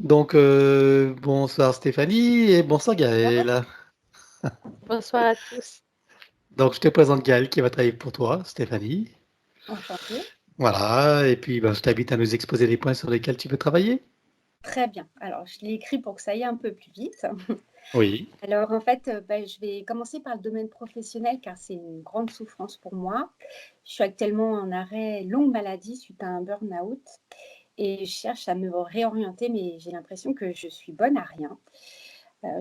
Bonsoir Stéphanie et bonsoir Bonsoir. Gaël. Bonsoir à tous. Donc, je te présente Gaël qui va travailler pour toi, Stéphanie. Enchantée. Voilà, et puis je t'invite à nous exposer les points sur lesquels tu veux travailler. Très bien. Alors, je l'ai écrit pour que ça aille un peu plus vite. Oui, Alors, en fait, je vais commencer par le domaine professionnel car c'est une grande souffrance pour moi. Je suis actuellement en arrêt longue maladie suite à un burn-out et je cherche à me réorienter, mais j'ai l'impression que je suis bonne à rien.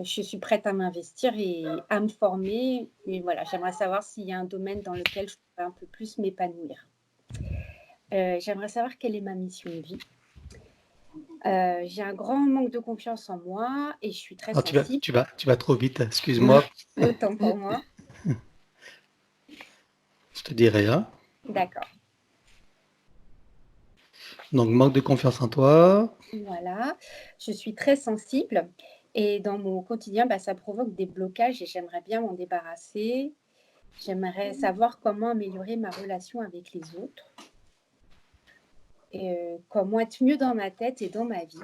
Je suis prête à m'investir et à me former. Mais voilà, j'aimerais savoir s'il y a un domaine dans lequel je pourrais un peu plus m'épanouir. J'aimerais savoir quelle est ma mission de vie. J'ai un grand manque de confiance en moi et je suis très alors sensible. tu vas trop vite, excuse-moi, Autant pour moi. je te dirai, hein. D'accord. Donc, manque de confiance en toi. Voilà. Je suis très sensible et dans mon quotidien, ça provoque des blocages et j'aimerais bien m'en débarrasser. J'aimerais savoir comment améliorer ma relation avec les autres et comment être mieux dans ma tête et dans ma vie.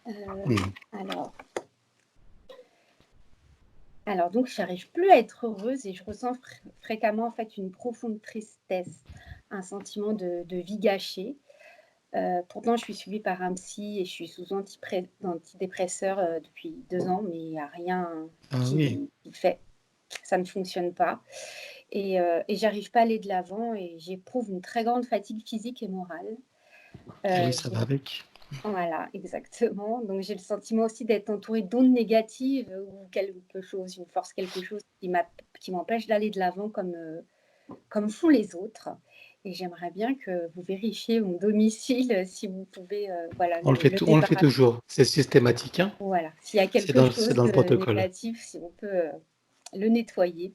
Hmm. Alors, donc, j'arrive plus à être heureuse et je ressens fréquemment en fait une profonde tristesse, un sentiment de vie gâchée. Pourtant, je suis suivie par un psy et je suis sous antidépresseur depuis 2 ans, mais il n'y a rien Ah oui, qui fait. Ça ne fonctionne pas. Et j'arrive pas à aller de l'avant et j'éprouve une très grande fatigue physique et morale. ah oui, Euh, ça j'ai- va avec. voilà, exactement. Donc j'ai le sentiment aussi d'être entourée d'ondes négatives ou quelque chose, une force, quelque chose qui m'empêche d'aller de l'avant comme font les autres. Et j'aimerais bien que vous vérifiez mon domicile si vous pouvez voilà, le On le fait débarrasser. toujours, c'est systématique, hein. Voilà, s'il y a quelque C'est chose dans le de protocole. négatif, si on peut le nettoyer.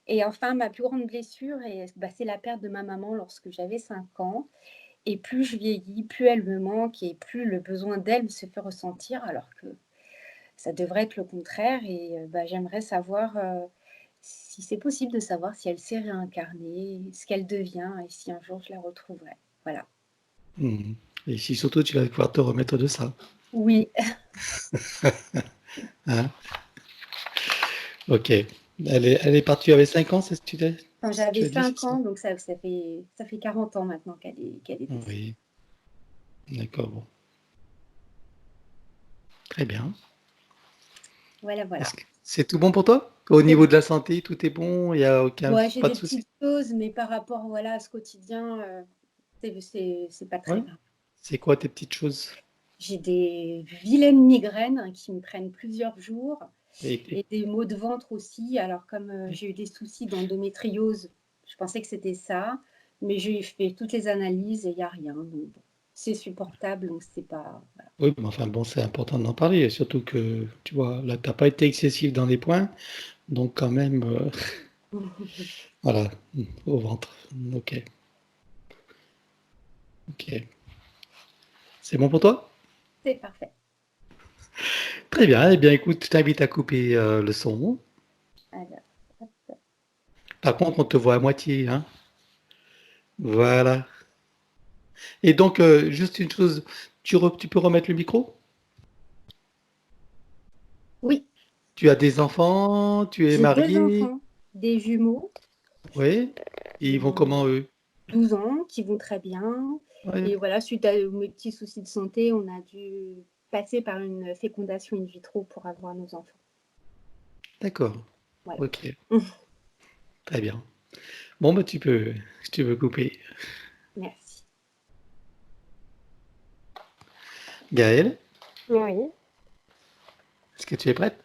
Et enfin, ma plus grande blessure, c'est la perte de ma maman lorsque j'avais 5 ans. Et plus je vieillis, plus elle me manque et plus le besoin d'elle se fait ressentir, alors que ça devrait être le contraire. Et j'aimerais savoir si c'est possible de savoir si elle s'est réincarnée, ce qu'elle devient et si un jour je la retrouverai. Voilà. Hmm. Et si surtout tu vas pouvoir te remettre de ça, Oui, hein. Ok. Elle est partie avec 5 ans, c'est ce que quand tu j'avais as dit, c'est 5 ça? ans, donc ça fait 40 ans maintenant qu'elle est décédée. Oui, d'accord, bon. Très bien. Voilà, voilà. C'est tout bon pour toi? Au C'est niveau de la santé, tout est bon? Il n'y a Ouais, j'ai pas de des souci? petites choses, mais par rapport, voilà, à ce quotidien, c'est pas très Ouais. grave. C'est quoi tes petites choses? J'ai des vilaines migraines qui me prennent plusieurs jours Et- et des maux de ventre aussi. Alors comme, et- j'ai eu des soucis d'endométriose, je pensais que c'était ça, mais j'ai fait toutes les analyses et il y a rien, donc bon, c'est supportable, donc c'est pas voilà. oui, mais enfin bon, c'est important d'en parler, surtout que, tu vois, là, t'as pas été excessif dans les points, donc quand même, voilà, au ventre. Ok, ok. C'est bon pour toi? C'est parfait. Très bien. Eh bien, écoute, je t'invite à couper le son. Alors, hop, Par contre, on te voit à moitié, hein. Voilà. Et donc, juste une chose, tu peux remettre le micro? oui, Tu as des enfants, tu es j'ai 2 marié, enfants, des jumeaux oui. Et qui ils vont ont comment eux? 12 ans, qui vont très bien. Ouais, Et voilà, suite à mes petits soucis de santé, on a dû passer par une fécondation in vitro pour avoir nos enfants. d'accord. Voilà. Ok, très bien. Bon, bah si tu veux couper. Merci. Gaëlle, Oui, est-ce que tu es prête?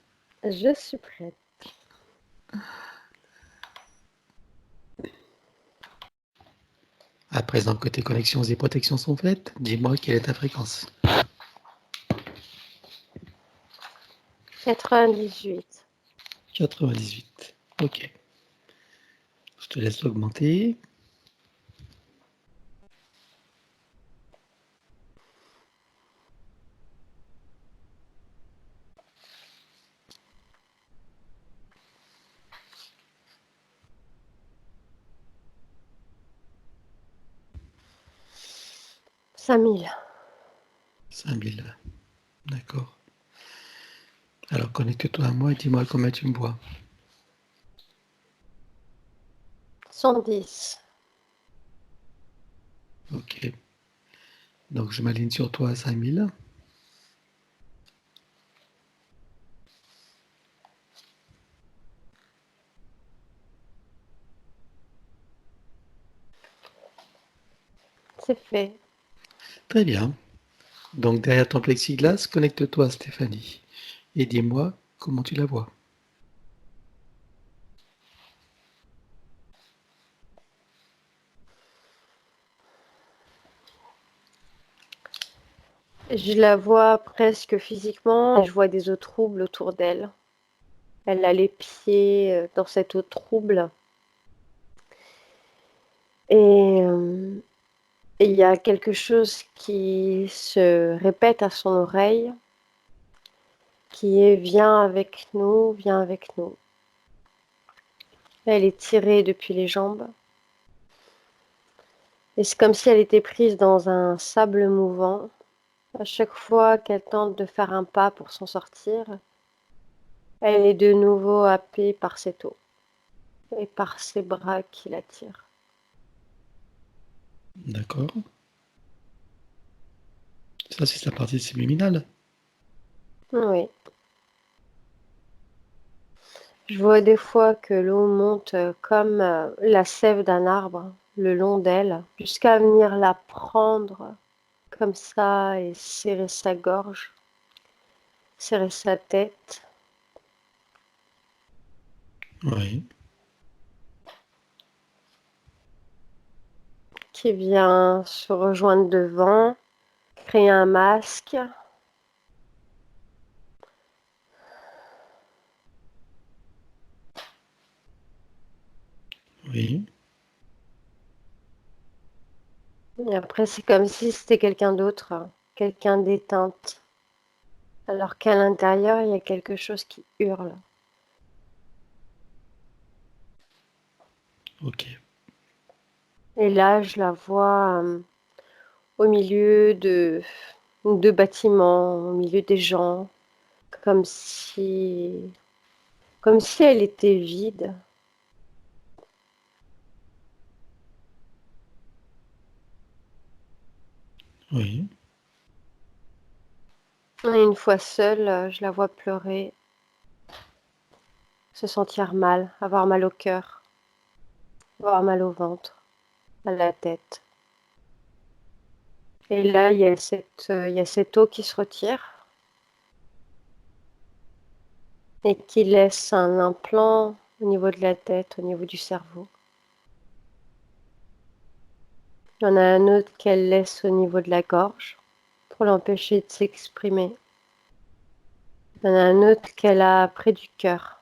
je suis prête. À présent que tes connexions et protections sont faites, dis-moi quelle est ta fréquence. 98. 98. Ok. Je te laisse augmenter. Cinq mille. 5000. D'accord. Alors connecte-toi à moi et dis-moi combien tu me vois. 110. Ok. Donc je m'aligne sur toi à 5000. C'est fait. Très bien. Donc derrière ton plexiglas, connecte-toi à Stéphanie et dis-moi comment tu la vois. Je la vois presque physiquement et je vois des eaux troubles autour d'elle. Elle a les pieds dans cette eau trouble. Et il y a quelque chose qui se répète à son oreille, qui est viens avec nous, viens avec nous. Elle est tirée depuis les jambes. Et c'est comme si elle était prise dans un sable mouvant. À chaque fois qu'elle tente de faire un pas pour s'en sortir, elle est de nouveau happée par cette eau et par ses bras qui la tirent. D'accord. Ça, c'est sa partie subliminale. Oui. Je vois des fois que l'eau monte comme la sève d'un arbre le long d'elle, jusqu'à venir la prendre comme ça et serrer sa gorge, serrer sa tête. Oui. Qui vient se rejoindre devant, créer un masque. Oui. Et après, c'est comme si c'était quelqu'un d'autre, quelqu'un d'éteinte. Alors qu'à l'intérieur, il y a quelque chose qui hurle. Ok. Et là, je la vois au milieu de deux bâtiments, au milieu des gens, comme si, comme si elle était vide. Oui. Et une fois seule, je la vois pleurer, se sentir mal, avoir mal au cœur, avoir mal au ventre, à la tête. Et là, il y a cette eau qui se retire et qui laisse un implant au niveau de la tête, au niveau du cerveau. Il y en a un autre qu'elle laisse au niveau de la gorge pour l'empêcher de s'exprimer. Il y en a un autre qu'elle a près du cœur,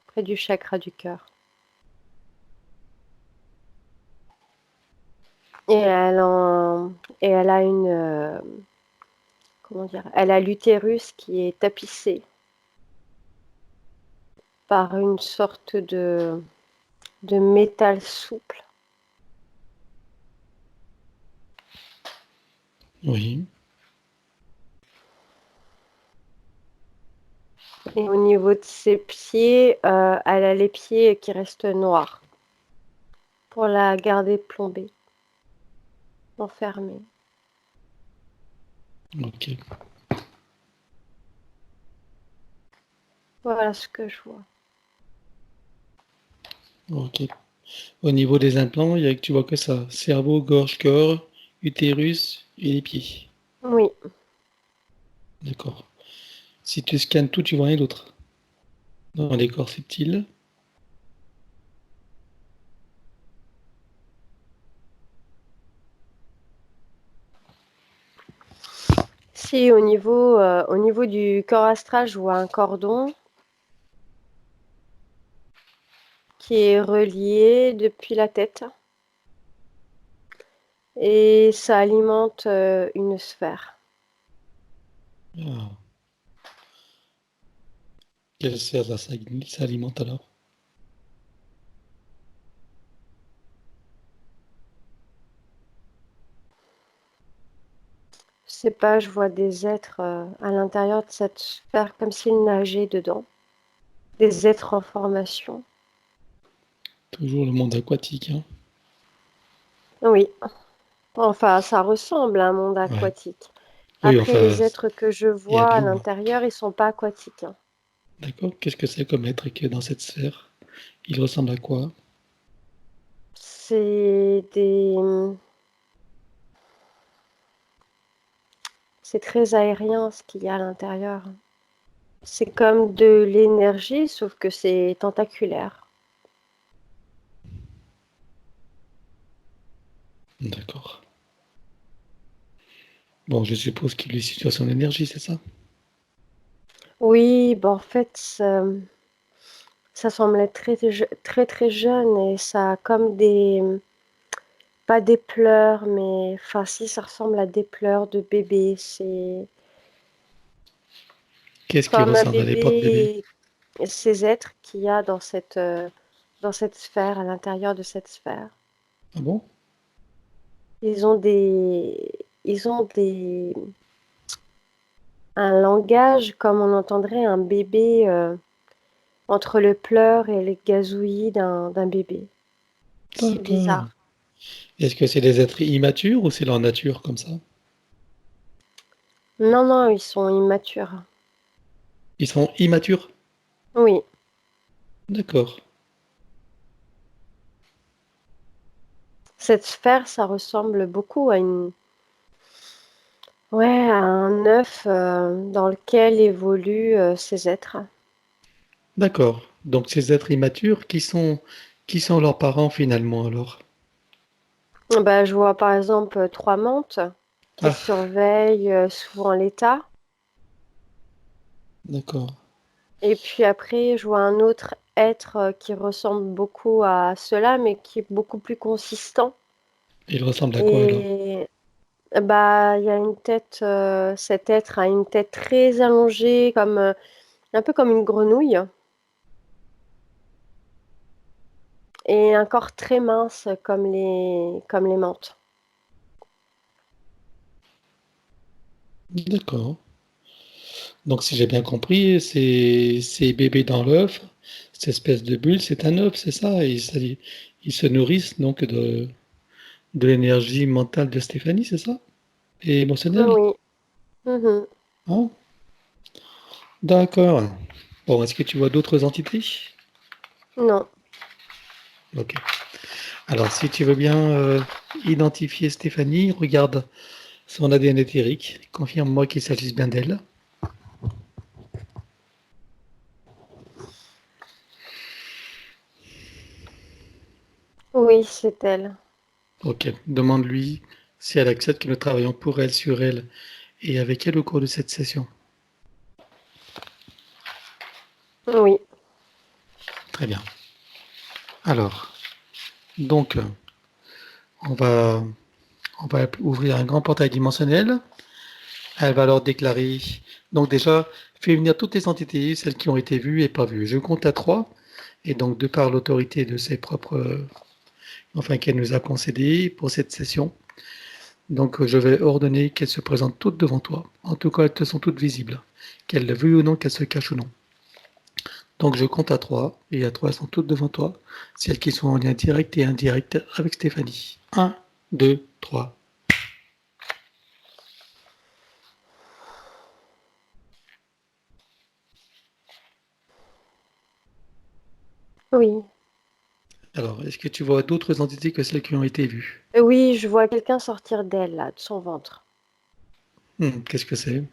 près du chakra du cœur. Et elle a une, comment dire, elle a l'utérus qui est tapissé par une sorte de métal souple. Oui. Et au niveau de ses pieds, elle a les pieds qui restent noirs pour la garder plombée, enfermée. Ok. Voilà ce que je vois. Ok. Au niveau des implants, tu vois que ça. Cerveau, gorge, corps, utérus et les pieds. Oui, D'accord. Si tu scannes tout, tu vois rien d'autre. Dans les corps subtils. si au niveau du corps astral, je vois un cordon qui est relié depuis la tête et ça alimente une sphère. Ah. Quelle sert ça s'alimente alors? sais pas, je vois des êtres à l'intérieur de cette sphère comme s'ils nageaient dedans. Des êtres en formation. Toujours le monde aquatique, hein. Oui, enfin, ça ressemble à un monde Ouais. aquatique. Oui, Après, enfin, les êtres que je il y a vois de à l'eau, hein. l'intérieur, ils sont pas aquatiques, hein. D'accord. Qu'est-ce que c'est comme être qui est dans cette sphère? Il ressemble à quoi? C'est des... C'est très aérien ce qu'il y a à l'intérieur. C'est comme de l'énergie, sauf que c'est tentaculaire. D'accord. Bon, je suppose qu'il est situé à son énergie, c'est ça? Oui, en fait, ça semble être très très jeune et ça a comme des... Pas des pleurs, mais... Enfin, si, ça ressemble à des pleurs de bébé. C'est Qu'est-ce qui comme un ressemble à des porte-bébés? bébé, ces êtres qu'il y a dans cette sphère, à l'intérieur de cette sphère. Ah bon? Ils ont des... Ils ont des... Un langage comme on entendrait un bébé entre le pleur et le gazouillis d'un bébé. C'est D'accord. bizarre. Est-ce que c'est des êtres immatures ou c'est leur nature comme ça? Non, non, ils sont immatures. Ils sont immatures? Oui. D'accord. Cette sphère, ça ressemble beaucoup à une... Ouais, à un œuf dans lequel évoluent ces êtres. D'accord. Donc ces êtres immatures, qui sont leurs parents finalement alors? Bah, je vois par exemple trois mantes qui Ah, surveillent souvent l'état. d'accord. Et puis après, je vois un autre être qui ressemble beaucoup à cela, mais qui est beaucoup plus consistant. Ils ressemblent à quoi alors? Et bah, il y a une tête, cet être a une tête très allongée, comme un peu comme une grenouille, et un corps très mince comme les mantes. D'accord. Donc si j'ai bien compris, ces bébés dans l'œuf, cette espèce de bulle, c'est un œuf, c'est ça? Et ils se nourrissent donc de l'énergie mentale de Stéphanie, c'est ça? Et émotionnelle? Oui. Mhm. Hein? D'accord. Bon, est-ce que tu vois d'autres entités? Non. Ok. Alors, si tu veux bien identifier Stéphanie, regarde son ADN éthérique. Confirme-moi qu'il s'agisse bien d'elle. Oui, c'est elle. Ok. Demande-lui si elle accepte que nous travaillons pour elle, sur elle et avec elle au cours de cette session. Oui. Très bien. Alors, donc, on va, on va ouvrir un grand portail dimensionnel. Elle va leur déclarer. Donc déjà, fais venir toutes les entités, celles qui ont été vues et pas vues. Je compte à 3. Et donc, de par l'autorité de ses propres, enfin, qu'elle nous a concédé pour cette session, donc je vais ordonner qu'elles se présentent toutes devant toi. En tout cas, elles te sont toutes visibles. Qu'elles le veuillent ou non, qu'elles se cachent ou non. Donc je compte à 3. Et à 3, elles sont toutes devant toi. Celles qui sont en lien direct et indirect avec Stéphanie. Un, 2, 3. Oui. Alors, est-ce que tu vois d'autres entités que celles qui ont été vues? Oui, je vois quelqu'un sortir d'elle, là, de son ventre. Qu'est-ce que c'est?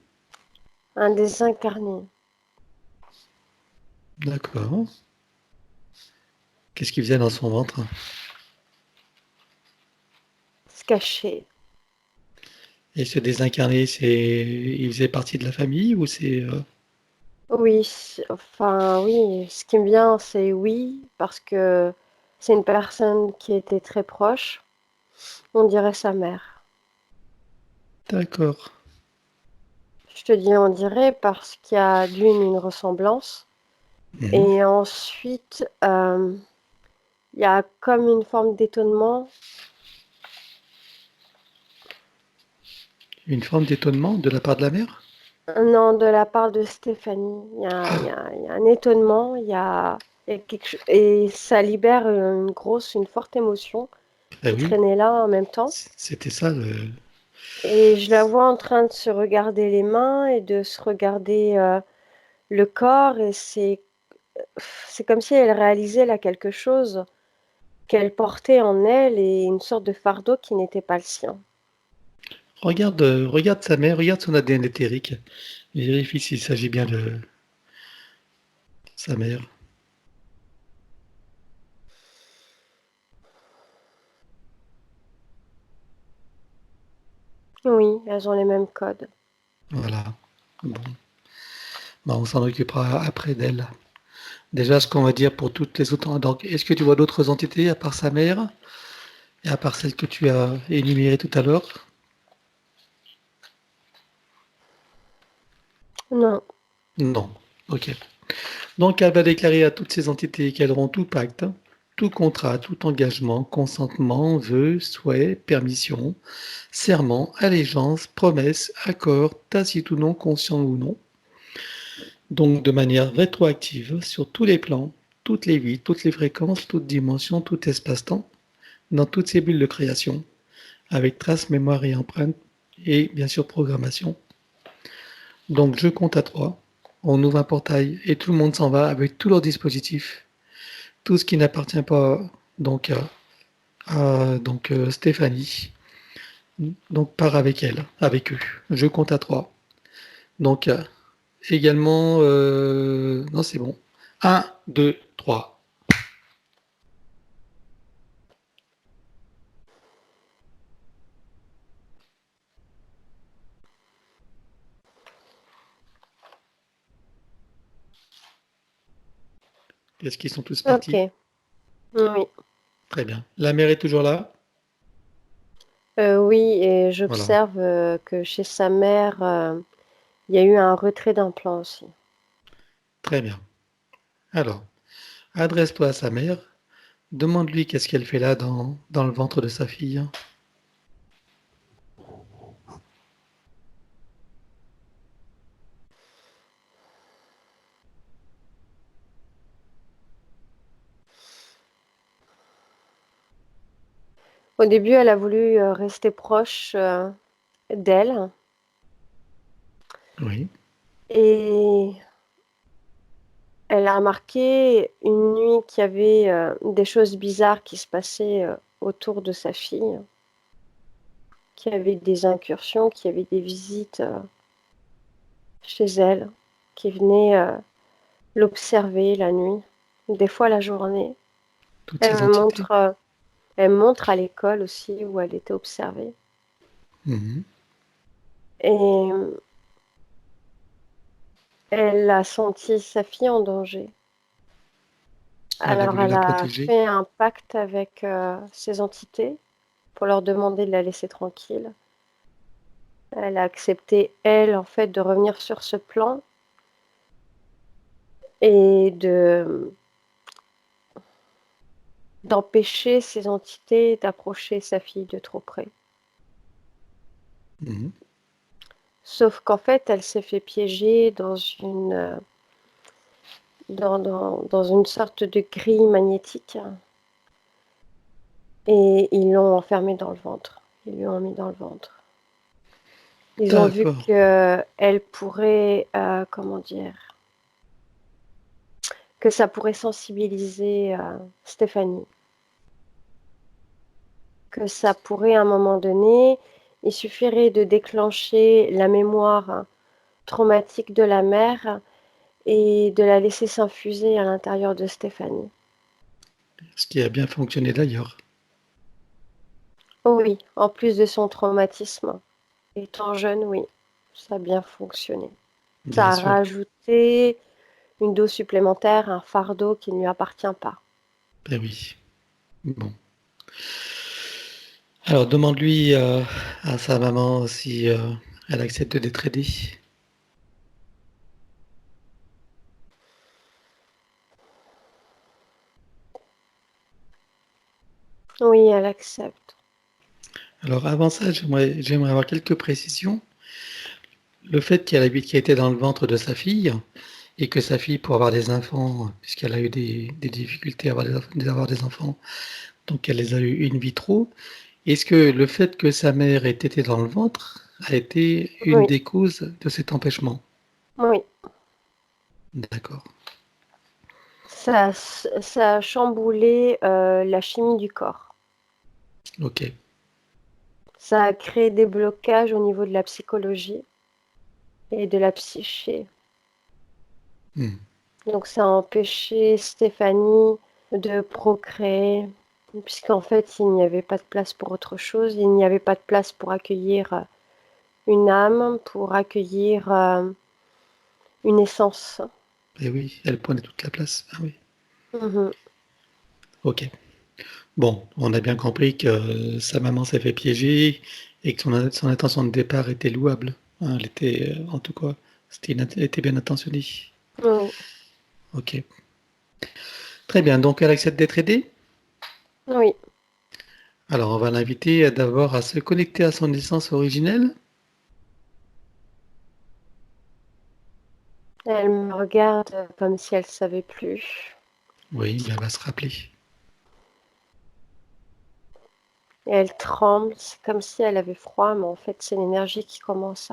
Un désincarné. D'accord. Qu'est-ce qui faisait dans son ventre? Se cacher. Et ce désincarné, il faisait partie de la famille ou Oui, enfin oui, ce qui me vient, c'est oui, parce que c'est une personne qui était très proche. On dirait sa mère. D'accord. Je te dis on dirait parce qu'il y a d'une une ressemblance. Mhm. Et ensuite, il y a comme une forme d'étonnement. Une forme d'étonnement de la part de la mère? Non, de la part de Stéphanie. Ah, Il y a un étonnement, il y a et ça libère une forte émotion ben qui oui, traînait là en même temps. c'était ça le... Et je la vois en train de se regarder les mains et de se regarder le corps. Et c'est comme si elle réalisait là quelque chose qu'elle portait en elle et une sorte de fardeau qui n'était pas le sien. Regarde, regarde sa mère, regarde son ADN éthérique. Vérifie s'il s'agit bien de sa mère. Oui, elles ont les mêmes codes. Voilà. Bon, bah, on s'en occupera après d'elle. Déjà, ce qu'on va dire pour toutes les autres. Donc, est-ce que tu vois d'autres entités à part sa mère et à part celle que tu as énumérée tout à l'heure? Non, Non. Ok. Donc, elle va déclarer à toutes ces entités qu'elles auront tout pacte, tout contrat, tout engagement, consentement, vœu, souhait, permission, serment, allégeance, promesse, accord, tacite ou non, conscient ou non, donc de manière rétroactive sur tous les plans, toutes les vies, toutes les fréquences, toutes dimensions, tout espace-temps, dans toutes ces bulles de création, avec trace, mémoire et empreinte, et bien sûr programmation. Donc je compte à 3, on ouvre un portail et tout le monde s'en va avec tous leurs dispositifs, tout ce qui n'appartient pas donc Stéphanie, donc part avec elle, avec eux. Je compte à 3. Donc également, non c'est bon. Un, 2, 3. Est-ce qu'ils sont tous partis? ok. Oui. Très bien. La mère est toujours là? Oui, et Voilà. j'observe que chez sa mère, il y a eu un retrait d'implant aussi. Très bien. Alors, adresse-toi à sa mère. Demande-lui qu'est-ce qu'elle fait là dans le ventre de sa fille. Au début, elle a voulu rester proche d'elle Oui. et elle a remarqué une nuit qu'il y avait des choses bizarres qui se passaient autour de sa fille, qu'il y avait des incursions, qu'il y avait des visites chez elle, qui venaient l'observer la nuit, des fois la journée. Toutes Elle ces me entités. montre, elle me montre à l'école aussi où elle était observée. Mhm. Et elle a senti sa fille en danger. Elle a Alors voulu elle la a protéger. fait un pacte avec ces entités pour leur demander de la laisser tranquille. Elle a accepté, elle, en fait, de revenir sur ce plan et d'empêcher ces entités d'approcher sa fille de trop près. Mhm. Sauf qu'en fait, elle s'est fait piéger dans une sorte de grille magnétique et ils l'ont enfermée dans le ventre. Ils lui ont mis dans le ventre. Ils ont vu D'accord. qu'elle pourrait, comment dire, que ça pourrait sensibiliser Stéphanie, que ça pourrait à un moment donné, il suffirait de déclencher la mémoire traumatique de la mère et de la laisser s'infuser à l'intérieur de Stéphanie. Ce qui a bien fonctionné d'ailleurs. Oh oui, en plus de son traumatisme, étant jeune, oui, ça a bien fonctionné. Ça Bien a sûr. rajouté une dose supplémentaire, un fardeau qui ne lui appartient pas. Ben oui. Bon. Alors demande-lui à sa maman si elle accepte d'être aidée. Oui, elle accepte. Alors avant ça, j'aimerais avoir quelques précisions. Le fait qu'elle était dans le ventre de sa fille et que sa fille, pour avoir des enfants, puisqu'elle a eu des difficultés à avoir des enfants, donc elle les a eu in vitro, est-ce que le fait que sa mère ait été dans le ventre a été une Oui, des causes de cet empêchement? oui. D'accord. Ça a chamboulé la chimie du corps. Ok. Ça a créé des blocages au niveau de la psychologie et de la psyché. Hmm. Donc ça a empêché Stéphanie de procréer, puisqu'en fait, il n'y avait pas de place pour autre chose. Il n'y avait pas de place pour accueillir une âme, pour accueillir une essence. Et oui, elle prenait toute la place. Ah oui. Mhm. Ok. Bon, on a bien compris que sa maman s'est fait piéger et que son intention de départ était louable. Hein, elle était, en tout cas, elle était bien intentionnée. Oui, Ok. Très bien. Donc, elle accepte d'être aidée. oui. Alors, on va l'inviter d'abord à se connecter à son essence originelle. Elle me regarde comme si elle savait plus. Oui, bien, elle va se rappeler. Et elle tremble, c'est comme si elle avait froid, mais en fait, c'est l'énergie qui commence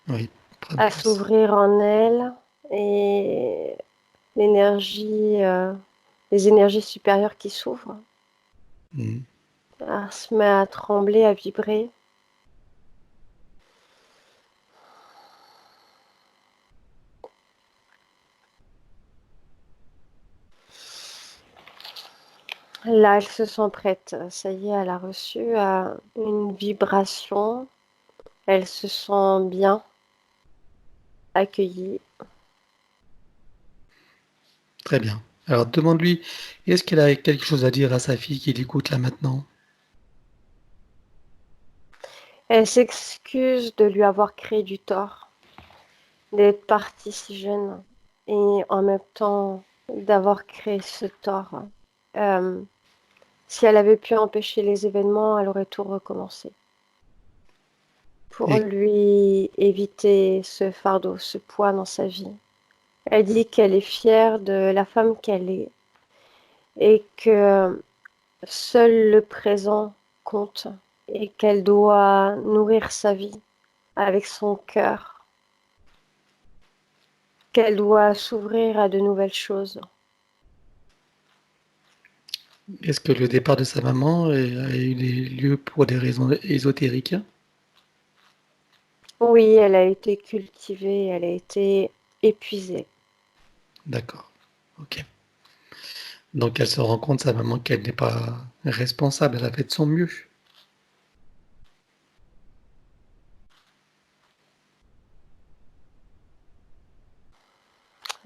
Oui, prendre à place. s'ouvrir en elle. Et l'énergie, les énergies supérieures qui s'ouvrent. Hmm. Elle se met à trembler, à vibrer. Là, elle se sent prête. Ça y est, elle a reçu une vibration. Elle se sent bien accueillie. Très bien. Alors, demande-lui, est-ce qu'elle a quelque chose à dire à sa fille qui l'écoute là maintenant? Elle s'excuse de lui avoir créé du tort, d'être partie si jeune et en même temps d'avoir créé ce tort. Euh, Si elle avait pu empêcher les événements, elle aurait tout recommencé pour Et, lui éviter ce fardeau, ce poids dans sa vie. Elle dit qu'elle est fière de la femme qu'elle est et que seul le présent compte et qu'elle doit nourrir sa vie avec son cœur, qu'elle doit s'ouvrir à de nouvelles choses. est-ce que le départ de sa maman a eu lieu pour des raisons ésotériques? Oui, elle a été cultivée, elle a été épuisée. D'accord. Ok. Donc elle se rend compte, sa maman, qu'elle n'est pas responsable, elle a fait de son mieux.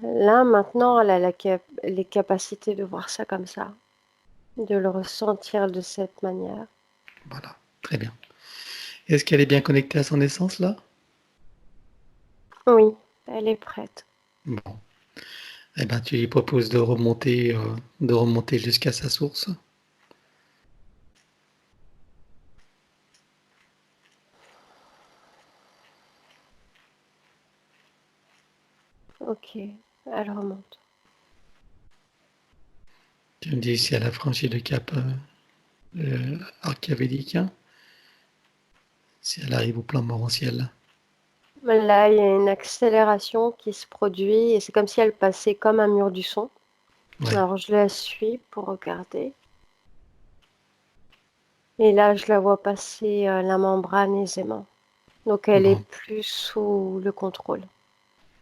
Là, maintenant, elle a les capacités de voir ça comme ça, de le ressentir de cette manière. Voilà, très bien. Est-ce qu'elle est bien connectée à son essence là? Oui, elle est prête. Bon, eh ben tu lui proposes de remonter jusqu'à sa source. Ok, elle remonte. Tu me dis si elle a franchi le cap archiavélique, hein, si elle arrive au plan morantiel. Là, il y a une accélération qui se produit et c'est comme si elle passait comme un mur du son. Ouais, Alors, je la suis pour regarder. Et là, je la vois passer la membrane aisément. Donc, elle est bon, plus sous le contrôle.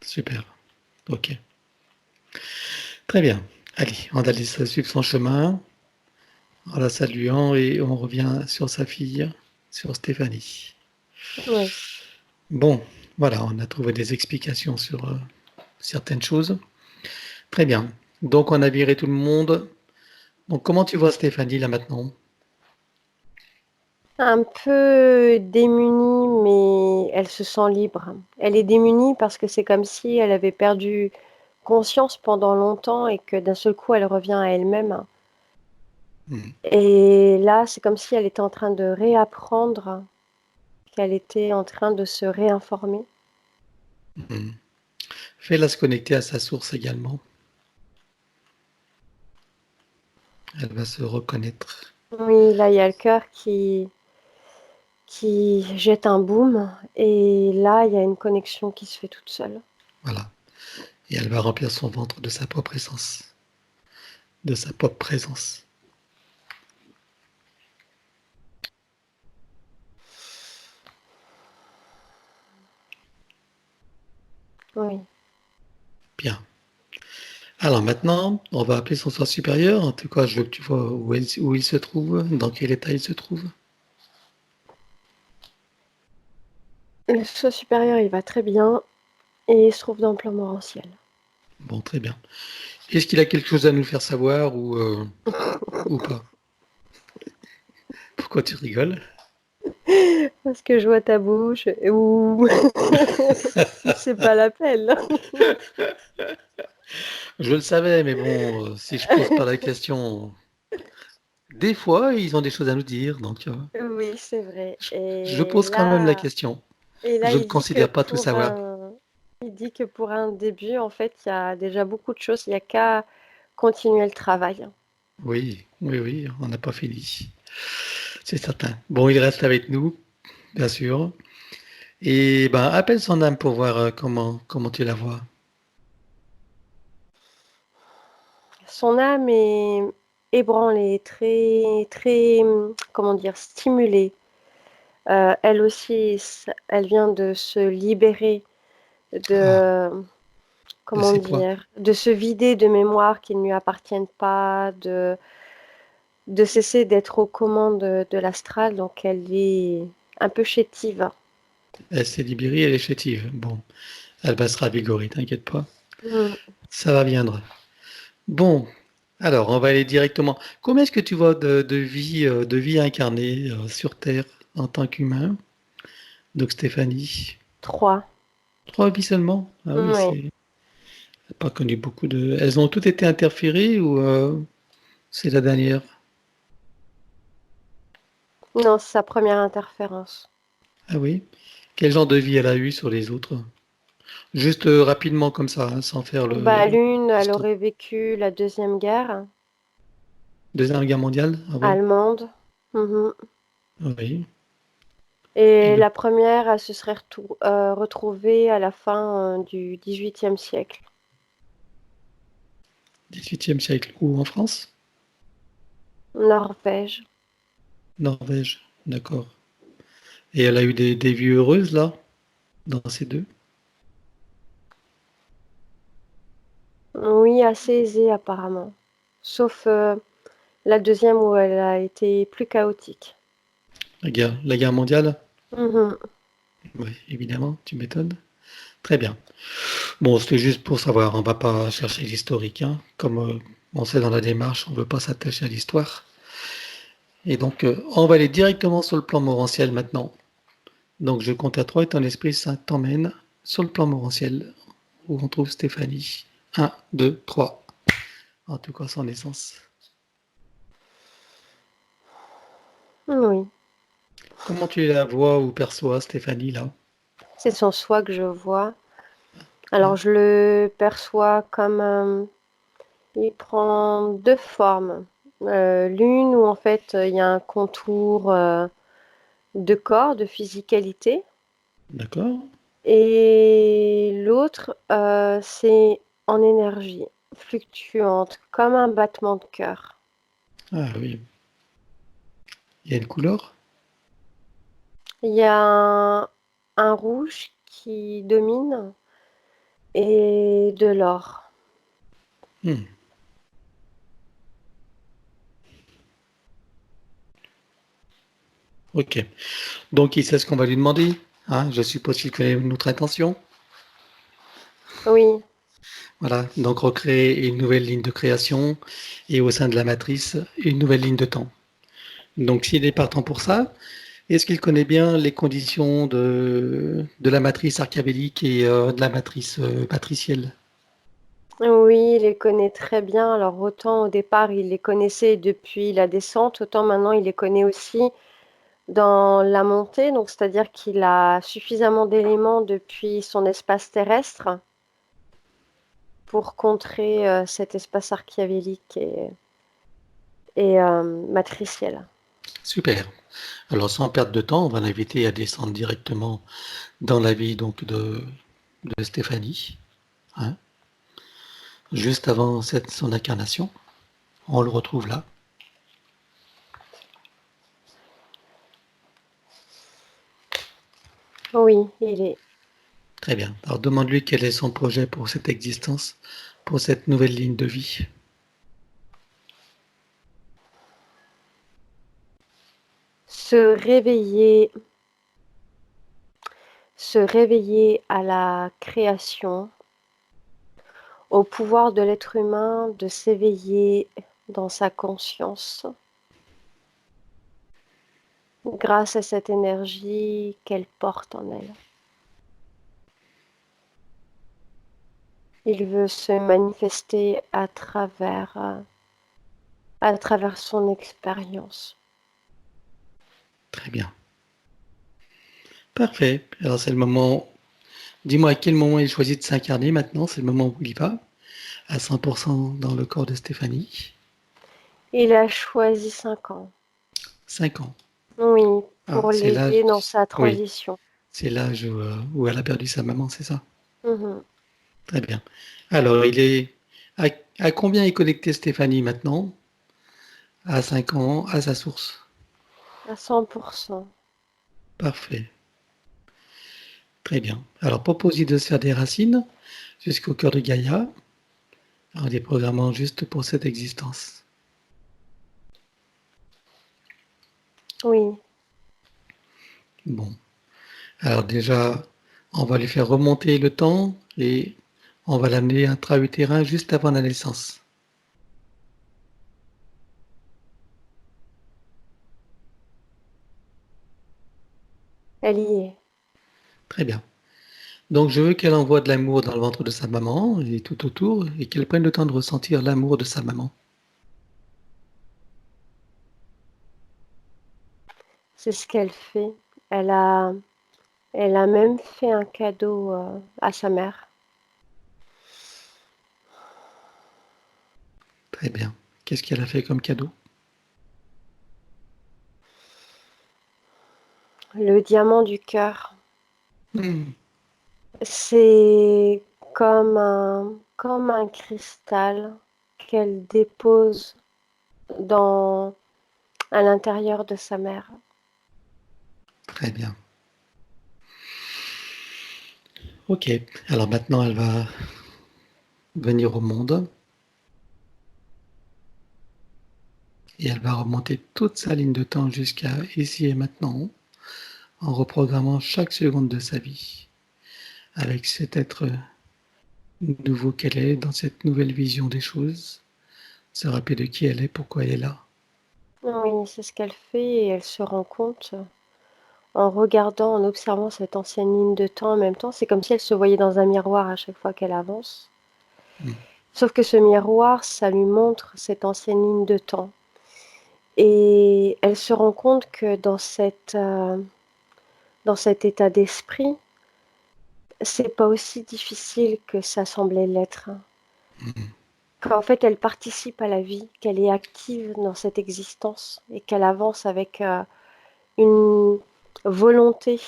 super. Ok, très bien. Allez, on va laisser suivre son chemin en la saluant et on revient sur sa fille, sur Stéphanie. Oui. Bon, voilà, on a trouvé des explications sur certaines choses. Très bien. Donc, on a viré tout le monde. Donc, comment tu vois Stéphanie là maintenant? Un peu démunie, mais elle se sent libre. Elle est démunie parce que c'est comme si elle avait perdu conscience pendant longtemps et que d'un seul coup elle revient à elle-même. Mhm. Et là, c'est comme si elle était en train de réapprendre, qu'elle était en train de se réinformer. Mhm. Fais-la se connecter à sa source également. Elle va se reconnaître. Oui, là, il y a le cœur qui jette un boom, et là, il y a une connexion qui se fait toute seule. Voilà. Et elle va remplir son ventre de sa propre essence, de sa propre présence. Oui. Bien. Alors maintenant, on va appeler son soi supérieur. En tout cas, je veux que tu vois où il se trouve, dans quel état il se trouve. Le soi supérieur, il va très bien, et il se trouve dans le plan morantiel. Bon, très bien. Est-ce qu'il a quelque chose à nous faire savoir ou pas? Pourquoi tu rigoles? Parce que je vois ta bouche, ou c'est pas la peine. Je le savais, mais bon, si je pose pas la question, des fois, ils ont des choses à nous dire, donc Oui, c'est vrai. je pose quand même la question. Et là, Je ne considère pas tout savoir. il dit que pour un début, en fait, il y a déjà beaucoup de choses. Il n'y a qu'à continuer le travail. Oui, oui, oui, on n'a pas fini. C'est certain. Bon, il reste avec nous, bien sûr. Et ben, appelle son âme pour voir comment tu la vois. Son âme est ébranlée, très, très, comment dire, stimulée. Elle aussi, elle vient de se libérer Ah, de, de comment ses poids. dire, de se vider de mémoires qui ne lui appartiennent pas, de cesser d'être aux commandes de l'astral. Donc, elle est un peu chétive. Elle s'est libérée, elle est chétive. Bon, elle va se ravigorer, t'inquiète pas. Mm. Ça va viendre. Bon, alors, on va aller directement. Combien est-ce que tu vois de vie incarnée sur Terre en tant qu'humain? Donc, Stéphanie. 3. 3 vies seulement? Ah oui, Oui. c'est pas connu beaucoup de. Elles ont toutes été interférées ou c'est la dernière? Non, c'est sa première interférence. Ah oui. Quel genre de vie elle a eu sur les autres? Juste rapidement comme ça, hein, sans faire Bah, l'une, elle l'histoire. aurait vécu la Deuxième Guerre Deuxième guerre mondiale? Ah oui. allemande. Mhm. Oui. Et Et le la première, elle se serait retrouvée à la fin du XVIIIe siècle. 18e siècle. Où en France? Norvège. Norvège. D'accord. Et elle a eu des vies heureuses là, dans ces deux? Oui, assez aisée apparemment. Sauf la deuxième où elle a été plus chaotique. La guerre mondiale? Mhm. Oui, évidemment, tu m'étonnes. Très bien. Bon, c'était juste pour savoir, on va pas chercher l'historique, hein. Comme on sait dans la démarche, on ne veut pas s'attacher à l'histoire. Et donc, on va aller directement sur le plan morantiel maintenant. Donc, je compte à 3 et ton Esprit Saint t'emmène sur le plan morantiel où on trouve Stéphanie. Un, 2, 3. En tout cas, son essence. Oui, Comment tu la vois ou perçois, Stéphanie, là? c'est son soi que je vois. Alors, Bien. je le perçois comme il prend deux formes. L'une où en fait il y a un contour de corps, de physicalité, D'accord? et l'autre c'est en énergie, fluctuante, comme un battement de cœur. Ah oui. Il y a une couleur? Il y a un rouge qui domine et de l'or. Hmm. Ok. Donc, il sait ce qu'on va lui demander. Hein, je suppose qu'il connaît notre intention. Oui, Voilà. Donc, recréer une nouvelle ligne de création et au sein de la matrice, une nouvelle ligne de temps. Donc, s'il est partant pour ça, est-ce qu'il connaît bien les conditions de la matrice archiavélique et de la matrice patricielle? Oui, il les connaît très bien. Alors autant au départ, il les connaissait depuis la descente, autant maintenant il les connaît aussi dans la montée. Donc c'est-à-dire qu'il a suffisamment d'éléments depuis son espace terrestre pour contrer cet espace archiavélique et matriciel. Super. Alors, sans perdre de temps, on va l'inviter à descendre directement dans la vie donc de Stéphanie, hein, juste avant son incarnation. On le retrouve là. Oui, il est. Très bien. Alors, demande-lui quel est son projet pour cette existence, pour cette nouvelle ligne de vie. Se réveiller à la création, au pouvoir de l'être humain de s'éveiller dans sa conscience grâce à cette énergie qu'elle porte en elle. Il veut se manifester à travers son expérience. Très bien. Parfait. Alors, c'est le moment. Dis-moi à quel moment il choisit de s'incarner maintenant. C'est le moment où il va, à 100% dans le corps de Stéphanie. Il a choisi 5 ans. 5 ans. Oui, Ah, pour c'est l'âge. l'aider dans sa Oui, transition. c'est l'âge où elle a perdu sa maman, c'est ça? Mhm. Très bien. Alors, il est. À combien est connecté Stéphanie maintenant? À 5 ans, à sa source. À 100%. Parfait. Très bien. Alors, propose-lui de se faire des racines jusqu'au cœur de Gaïa, en les programmant juste pour cette existence. Oui, Bon. Alors, déjà, on va lui faire remonter le temps et on va l'amener intra-utérin juste avant la naissance. elle y est. Très bien. Donc, je veux qu'elle envoie de l'amour dans le ventre de sa maman et tout autour et qu'elle prenne le temps de ressentir l'amour de sa maman. C'est ce qu'elle fait. Elle a, elle a même fait un cadeau à sa mère. Très bien. Qu'est-ce qu'elle a fait comme cadeau? Le diamant du cœur. Hmm. C'est comme un cristal qu'elle dépose dans, à l'intérieur de sa mère. Très bien. Ok. Alors maintenant, elle va venir au monde et elle va remonter toute sa ligne de temps jusqu'à ici et maintenant en reprogrammant chaque seconde de sa vie avec cet être nouveau qu'elle est dans cette nouvelle vision des choses, se rappeler de qui elle est, pourquoi elle est là. Oui, c'est ce qu'elle fait et elle se rend compte en regardant, en observant cette ancienne ligne de temps en même temps. C'est comme si elle se voyait dans un miroir à chaque fois qu'elle avance. Hmm. Sauf que ce miroir, ça lui montre cette ancienne ligne de temps. Et elle se rend compte que dans cet état d'esprit, c'est pas aussi difficile que ça semblait l'être. Qu'en fait, elle participe à la vie, qu'elle est active dans cette existence et qu'elle avance avec une volonté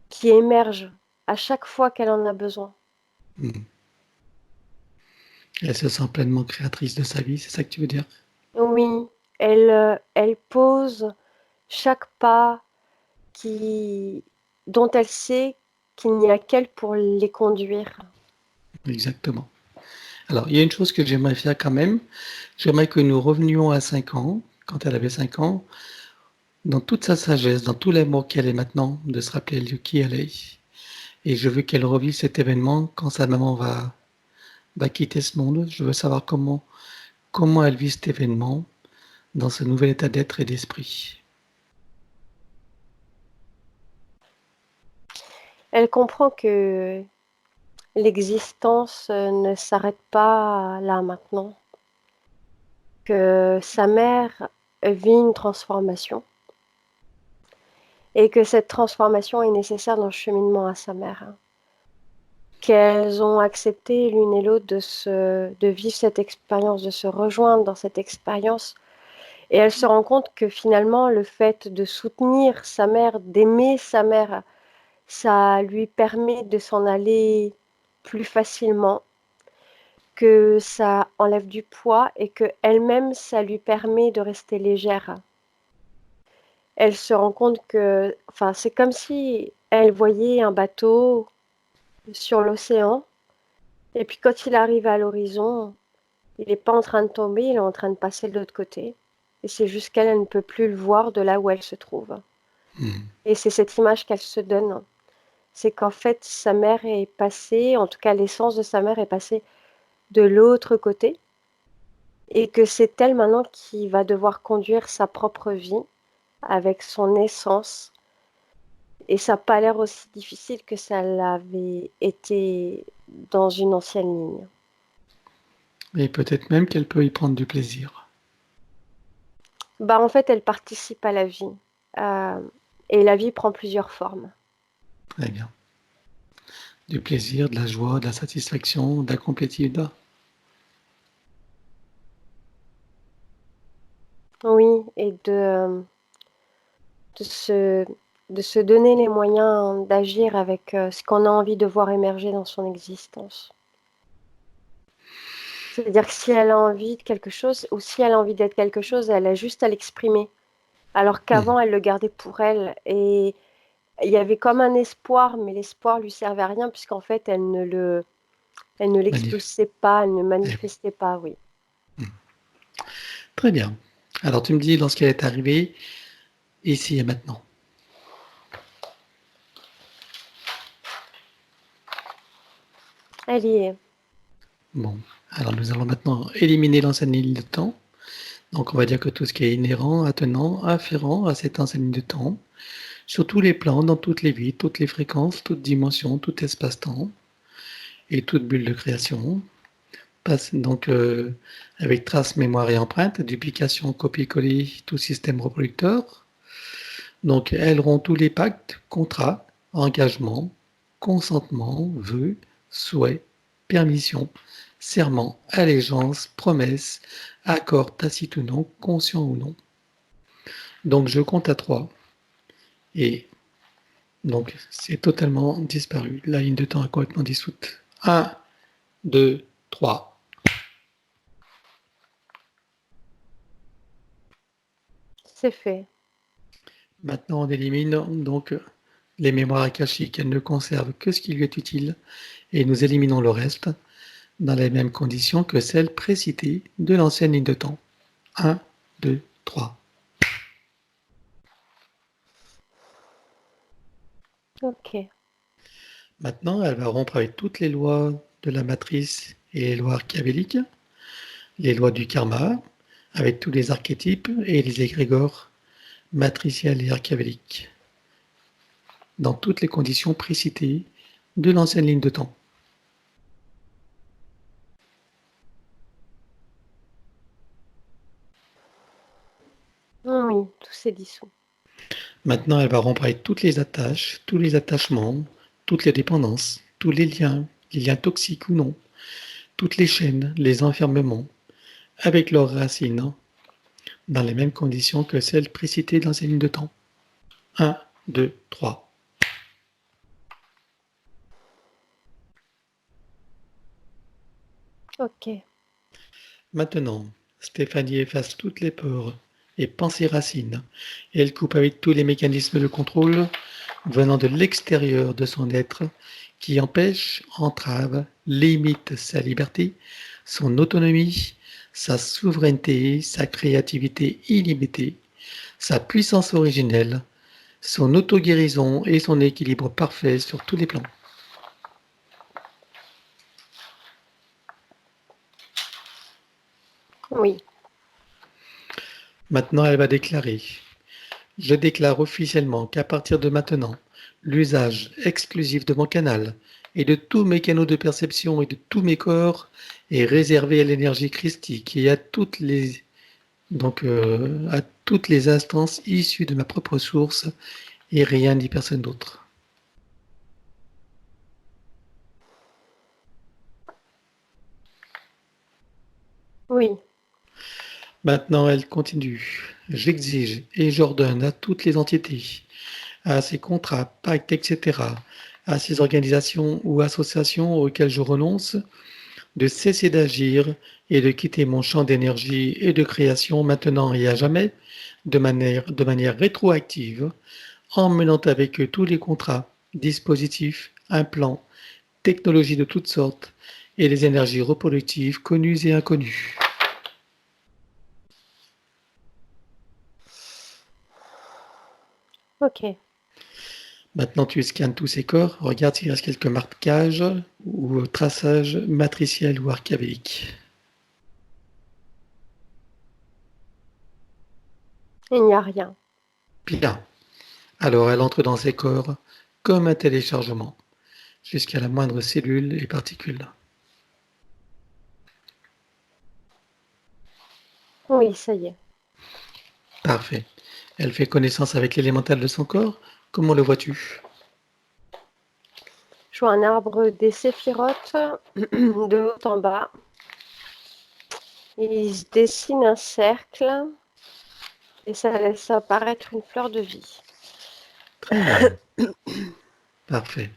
qui émerge à chaque fois qu'elle en a besoin. Hmm. Elle se sent pleinement créatrice de sa vie, c'est ça que tu veux dire? Oui, elle pose chaque pas qui, dont elle sait qu'il n'y a qu'elle pour les conduire. Exactement. Alors, il y a une chose que j'aimerais faire quand même. J'aimerais que nous revenions à 5 ans, quand elle avait 5 ans, dans toute sa sagesse, dans tout l'amour qu'elle est maintenant, de se rappeler de qui elle est. Et je veux qu'elle revive cet événement quand sa maman va quitter ce monde. Je veux savoir comment elle vit cet événement dans ce nouvel état d'être et d'esprit. Elle comprend que l'existence ne s'arrête pas là maintenant, que sa mère vit une transformation et que cette transformation est nécessaire dans le cheminement à sa mère. Qu'elles ont accepté l'une et l'autre de vivre cette expérience, de se rejoindre dans cette expérience. Et elle se rend compte que finalement, le fait de soutenir sa mère, d'aimer sa mère, ça lui permet de s'en aller plus facilement, que ça enlève du poids et que elle-même, ça lui permet de rester légère. Elle se rend compte que, enfin, c'est comme si elle voyait un bateau sur l'océan. Et puis quand il arrive à l'horizon, il n'est pas en train de tomber, il est en train de passer de l'autre côté. Et c'est juste qu'elle elle ne peut plus le voir de là où elle se trouve. Et c'est cette image qu'elle se donne. C'est qu'en fait, sa mère est passée, en tout cas l'essence de sa mère est passée de l'autre côté. Et que c'est elle maintenant qui va devoir conduire sa propre vie avec son essence. Et ça n'a pas l'air aussi difficile que ça l'avait été dans une ancienne ligne. Et peut-être même qu'elle peut y prendre du plaisir. Bah, en fait, elle participe à la vie. Et la vie prend plusieurs formes. Très bien. Du plaisir, de la joie, de la satisfaction, de la complétude. Oui, et de se, de se donner les moyens d'agir avec ce qu'on a envie de voir émerger dans son existence. C'est-à-dire que si elle a envie de quelque chose, ou si elle a envie d'être quelque chose, elle a juste à l'exprimer. Alors qu'avant, elle le gardait pour elle. Et il y avait comme un espoir, mais l'espoir lui servait à rien, puisqu'en fait, elle ne l'expulsait pas, elle ne manifestait pas, oui. Très bien. Alors tu me dis lorsqu'elle est arrivée, ici et maintenant. Elle y est. Bon, alors nous allons maintenant éliminer l'ancienne ligne de temps. Donc on va dire que tout ce qui est inhérent, attenant, afférent à cette ancienne ligne de temps, sur tous les plans, dans toutes les vies, toutes les fréquences, toutes dimensions, tout espace-temps et toute bulle de création, passe donc avec trace, mémoire et empreinte, duplication, copier-coller, tout système reproducteur. Donc elles auront tous les pactes, contrats, engagements, consentements, vœux, souhaits, permissions, serments, allégeances, promesses, accords tacites ou non, conscients ou non. Donc je compte à 3 et donc c'est totalement disparu. La ligne de temps est complètement dissoute. 1, 2, 3. C'est fait. Maintenant on élimine donc les mémoires akashiques. Elles ne conservent que ce qui lui est utile et nous éliminons le reste dans les mêmes conditions que celles précitées de l'ancienne ligne de temps. 1, 2, 3. Ok. Maintenant, elle va rompre avec toutes les lois de la matrice et les lois archévéliques, les lois du karma, avec tous les archétypes et les égrégores matriciels et archévéliques, dans toutes les conditions précitées de l'ancienne ligne de temps. Oui, tout s'est dissous. Maintenant, elle va rompre avec toutes les attaches, tous les attachements, toutes les dépendances, tous les liens toxiques ou non, toutes les chaînes, les enfermements, avec leurs racines, dans les mêmes conditions que celles précitées dans ces lignes de temps. 1, 2, 3. Ok. Maintenant, Stéphanie efface toutes les peurs et pensées racines, et elle coupe avec tous les mécanismes de contrôle venant de l'extérieur de son être qui empêchent, entravent, limitent sa liberté, son autonomie, sa souveraineté, sa créativité illimitée, sa puissance originelle, son auto-guérison et son équilibre parfait sur tous les plans. Oui. Maintenant, elle va déclarer. Je déclare officiellement qu'à partir de maintenant, l'usage exclusif de mon canal et de tous mes canaux de perception et de tous mes corps est réservé à l'énergie christique et à toutes les à toutes les instances issues de ma propre source et rien ni personne d'autre. Oui, Maintenant, elle continue. J'exige et j'ordonne à toutes les entités, à ces contrats, pactes, etc., à ces organisations ou associations auxquelles je renonce, de cesser d'agir et de quitter mon champ d'énergie et de création maintenant et à jamais, de manière rétroactive, emmenant avec eux tous les contrats, dispositifs, implants, technologies de toutes sortes et les énergies reproductives connues et inconnues. ok. Maintenant, tu scannes tous ces corps, regarde s'il reste quelques marquages ou traçages matriciels ou archaïques. Il n'y a rien. Bien. Alors, elle entre dans ces corps comme un téléchargement, jusqu'à la moindre cellule et particule. Oui, ça y est. Parfait. Elle fait connaissance avec l'élémental de son corps. Comment le vois-tu? Je vois un arbre des séphirotes de haut en bas. Il se dessine un cercle et ça laisse apparaître une fleur de vie. Très bien. Parfait.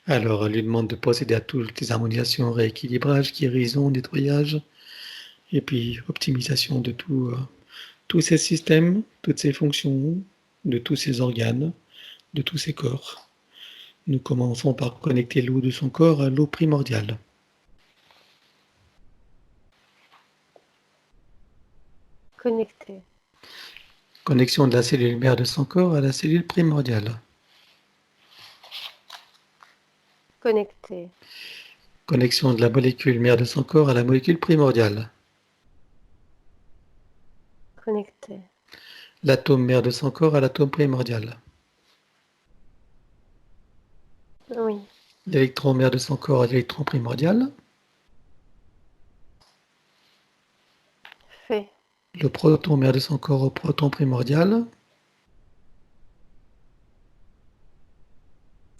Alors, elle lui demande de procéder à toutes les harmonisations, rééquilibrage, guérison, nettoyage, et puis optimisation de tous ces systèmes, toutes ces fonctions, de tous ces organes, de tous ces corps. Nous commençons par connecter l'eau de son corps à l'eau primordiale. Connecté. Connexion de la cellule mère de son corps à la cellule primordiale. Connecté. Connexion de la molécule mère de son corps à la molécule primordiale. Connecté. L'atome mère de son corps à l'atome primordial. Oui. L'électron mère de son corps à l'électron primordial. Fait. Le proton mère de son corps au proton primordial.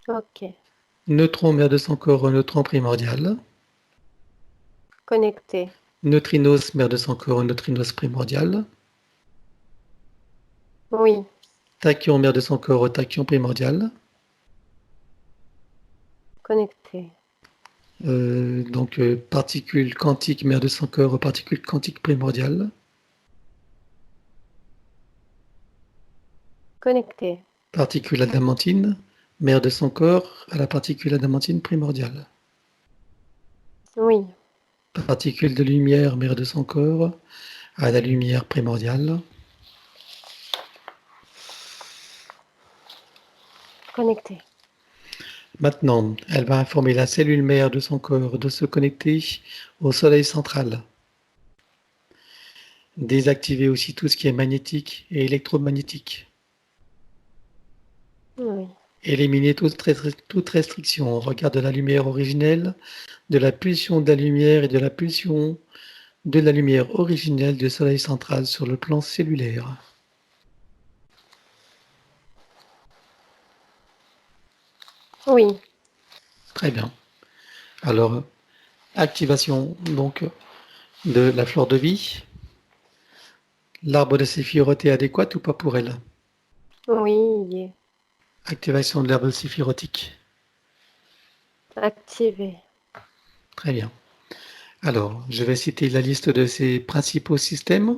Ok. Neutron mère de son corps au neutron primordial. Connecté. Neutrinos mère de son corps au neutrinos primordial. Oui. Tachyon mère de son corps au tachyon primordial. Connecté. Particules quantiques mère de son corps aux particules quantiques primordiales. Connecté. Particule adamantine mère de son corps à la particule adamantine primordiale. Oui. Particule de lumière mère de son corps à la lumière primordiale. Connecté. Maintenant, elle va informer la cellule mère de son corps de se connecter au soleil central. Désactiver aussi tout ce qui est magnétique et électromagnétique. Oui. Éliminer toute restriction au regard de la lumière originelle, de la pulsion de la lumière et de la pulsion de la lumière originelle du soleil central sur le plan cellulaire. Oui. Très bien. Alors, activation donc de la fleur de vie. L'arbre de séphiroté adéquat ou pas pour elle? Oui, il est Activation de l'arbre séphirotique. activé. Très bien. Alors, je vais citer la liste de ses principaux systèmes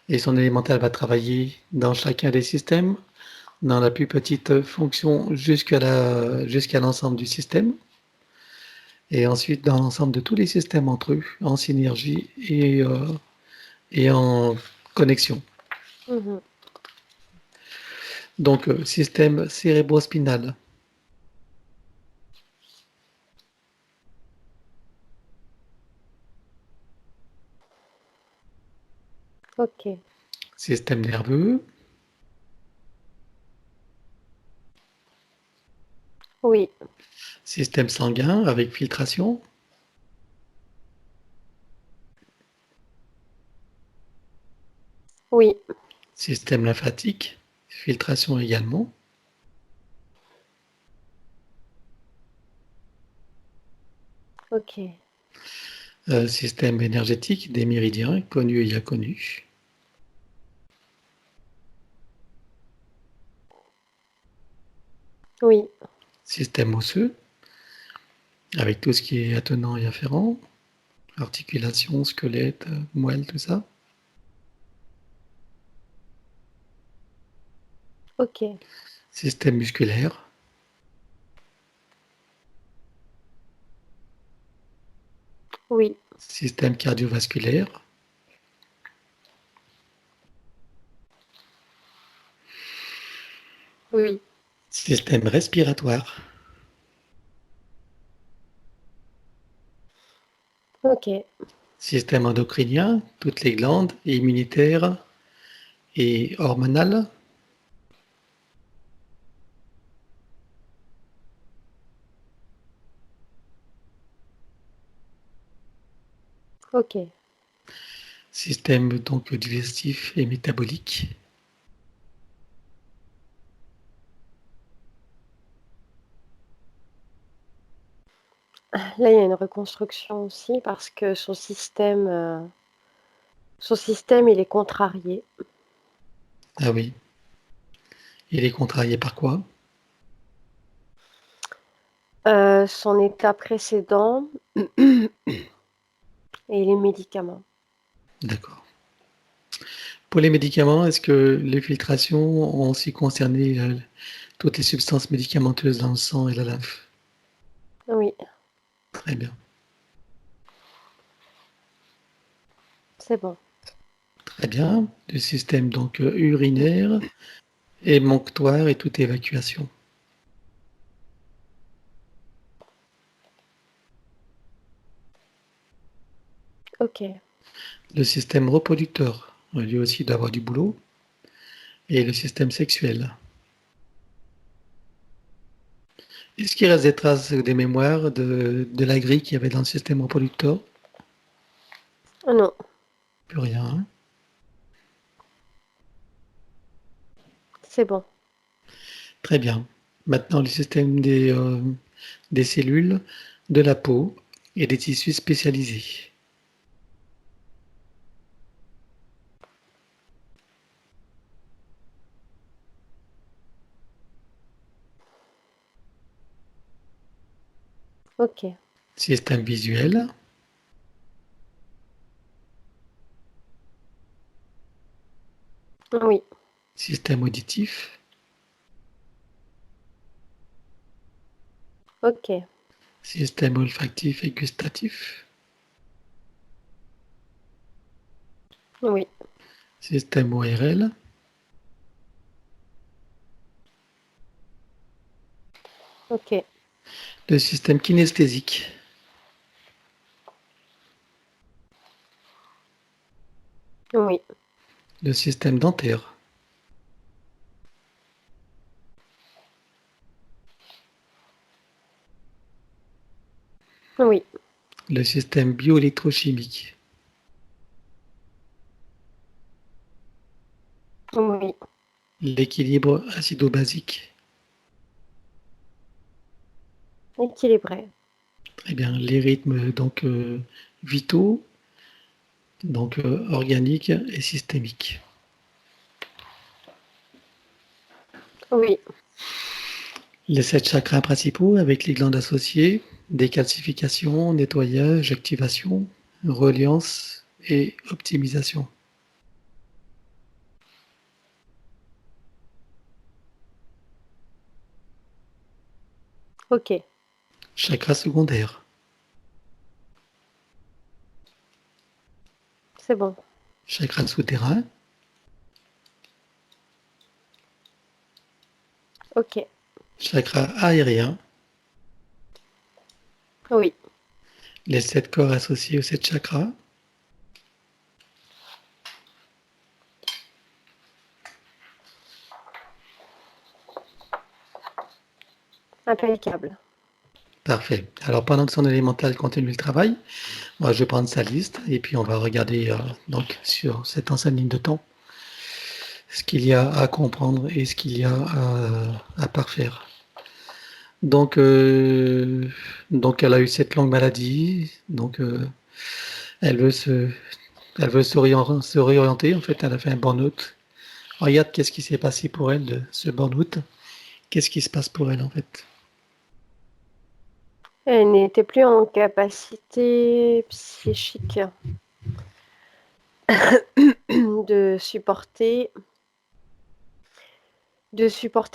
et son élémental va travailler dans chacun des systèmes, dans la plus petite fonction jusqu'à l'ensemble du système, et ensuite dans l'ensemble de tous les systèmes entre eux, en synergie et en connexion. Mhm. Donc, système cérébrospinal, Ok. système nerveux, Oui, Système sanguin avec filtration. oui, Système lymphatique, filtration également. ok. Système énergétique, des méridiens, connus et inconnus. Oui, Système osseux, avec tout ce qui est attenant et afférent. Articulation, squelette, moelle, tout ça. ok. Système musculaire, Oui, système cardiovasculaire, oui, système respiratoire, ok. système endocrinien, toutes les glandes immunitaires et hormonales, Ok. système donc digestif et métabolique. Là, il y a une reconstruction aussi parce que son système, il est contrarié. Ah oui, il est contrarié par quoi? Son état précédent et les médicaments. D'accord. Pour les médicaments, est-ce que les filtrations ont aussi concerné toutes les substances médicamenteuses dans le sang et la lymphe? Oui, Très bien, c'est bon. très bien. Le système donc urinaire, émonctoire et toute évacuation. Ok. Le système reproducteur, lui aussi doit avoir du boulot, et le système sexuel. Est-ce qu'il reste des traces des mémoires de la grille qu'il y avait dans le système reproducteur? Oh non, Plus rien, hein. c'est bon. Très bien. Maintenant, le système des cellules, de la peau et des tissus spécialisés. Ok. Système visuel, Oui, système auditif, ok. système olfactif et gustatif, Oui, système ORL, ok. le système kinesthésique, Oui, le système dentaire, oui, le système bioélectrochimique, oui. l'équilibre acido-basique. Équilibré. Très bien. Les rythmes donc vitaux, donc organiques et systémiques. Oui, Les 7 chakras principaux avec les glandes associées, décalcification, nettoyage, activation, reliance et optimisation. ok. Chakra secondaire, C'est bon. chakra souterrain, Ok. chakra aérien, Oui, les 7 corps associés aux 7 chakras, Impeccable. Parfait. Alors, pendant que son élémental continue le travail, moi, je vais prendre sa liste et puis on va regarder donc sur cette ancienne ligne de temps ce qu'il y a à comprendre et ce qu'il y a à parfaire. Donc, donc, elle a eu cette longue maladie. Donc, elle veut se, elle veut se réorienter. En fait, elle a fait un burn-out. Regarde qu'est-ce qui s'est passé pour elle de ce burn-out. Qu'est-ce qui se passe pour elle en fait? Elle n'était plus en capacité psychique de supporter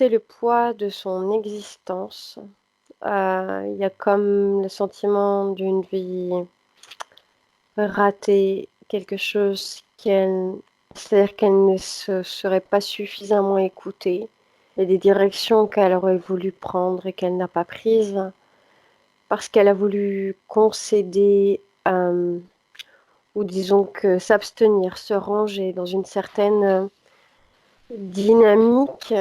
le poids de son existence. Il y a comme le sentiment d'une vie ratée, quelque chose c'est-à-dire qu'elle ne se serait pas suffisamment écoutée. Il y a des directions qu'elle aurait voulu prendre et qu'elle n'a pas prises parce qu'elle a voulu concéder ou disons que s'abstenir, se ranger dans une certaine dynamique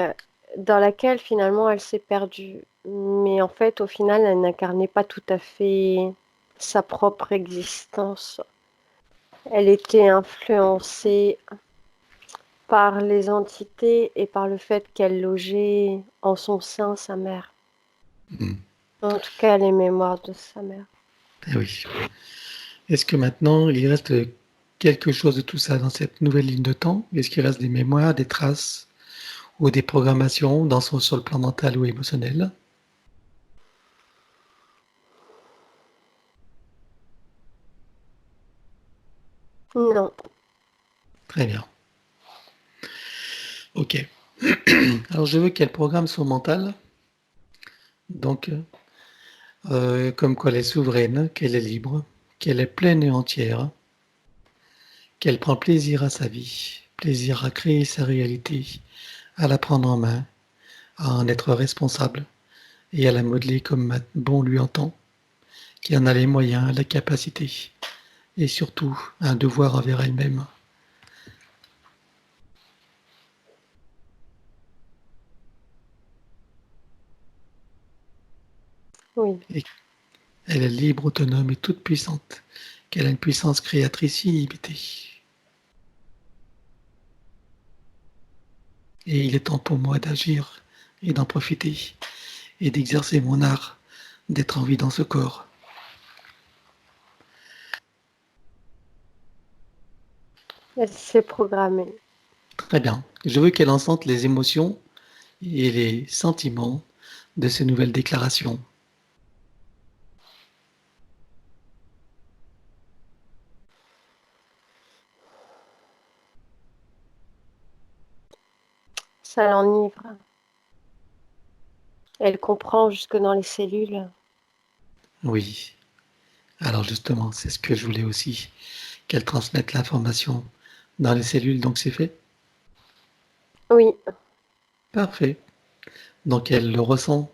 dans laquelle finalement elle s'est perdue. Mais en fait, au final, elle n'incarnait pas tout à fait sa propre existence. Elle était influencée par les entités et par le fait qu'elle logeait en son sein sa mère. Hmm. En tout cas, les mémoires de sa mère. Eh oui. Est-ce que maintenant il reste quelque chose de tout ça dans cette nouvelle ligne de temps? Est-ce qu'il reste des mémoires, des traces ou des programmations sur le plan mental ou émotionnel? Non. Très bien. Ok. Alors je veux qu'elle programme son mental. Donc, comme quoi elle est souveraine, qu'elle est libre, qu'elle est pleine et entière, qu'elle prend plaisir à sa vie, plaisir à créer sa réalité, à la prendre en main, à en être responsable et à la modeler comme bon lui entend, qui en a les moyens, la capacité et surtout un devoir envers elle-même. Oui. Et elle est libre, autonome et toute puissante, qu'elle a une puissance créatrice illimitée. Et il est temps pour moi d'agir et d'en profiter et d'exercer mon art, d'être en vie dans ce corps. Elle s'est programmée. Très bien. Je veux qu'elle en sente les émotions et les sentiments de ces nouvelles déclarations. Ça l'enivre. Elle comprend jusque dans les cellules. Oui. Alors justement, c'est ce que je voulais aussi, qu'elle transmette l'information dans les cellules, donc c'est fait. Oui. Parfait. Donc elle le ressent.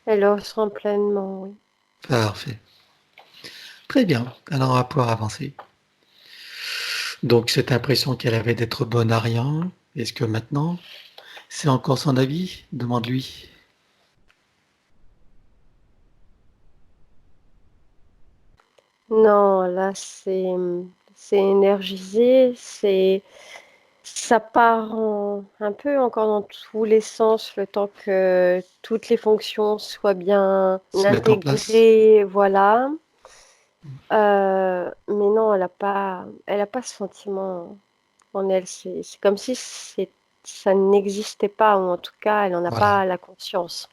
Elle le ressent pleinement, oui. Parfait. Très bien. Alors on va pouvoir avancer. Donc cette impression qu'elle avait d'être bonne à rien, est-ce que maintenant, c'est encore son avis? Demande-lui. Non, là, c'est énergisé, ça part un peu encore dans tous les sens, le temps que toutes les fonctions soient bien Se mettre en place. intégrées, voilà. Mais non, elle a pas ce sentiment en elle. C'est comme si ça n'existait pas, ou en tout cas, elle n'en a Voilà. pas la conscience.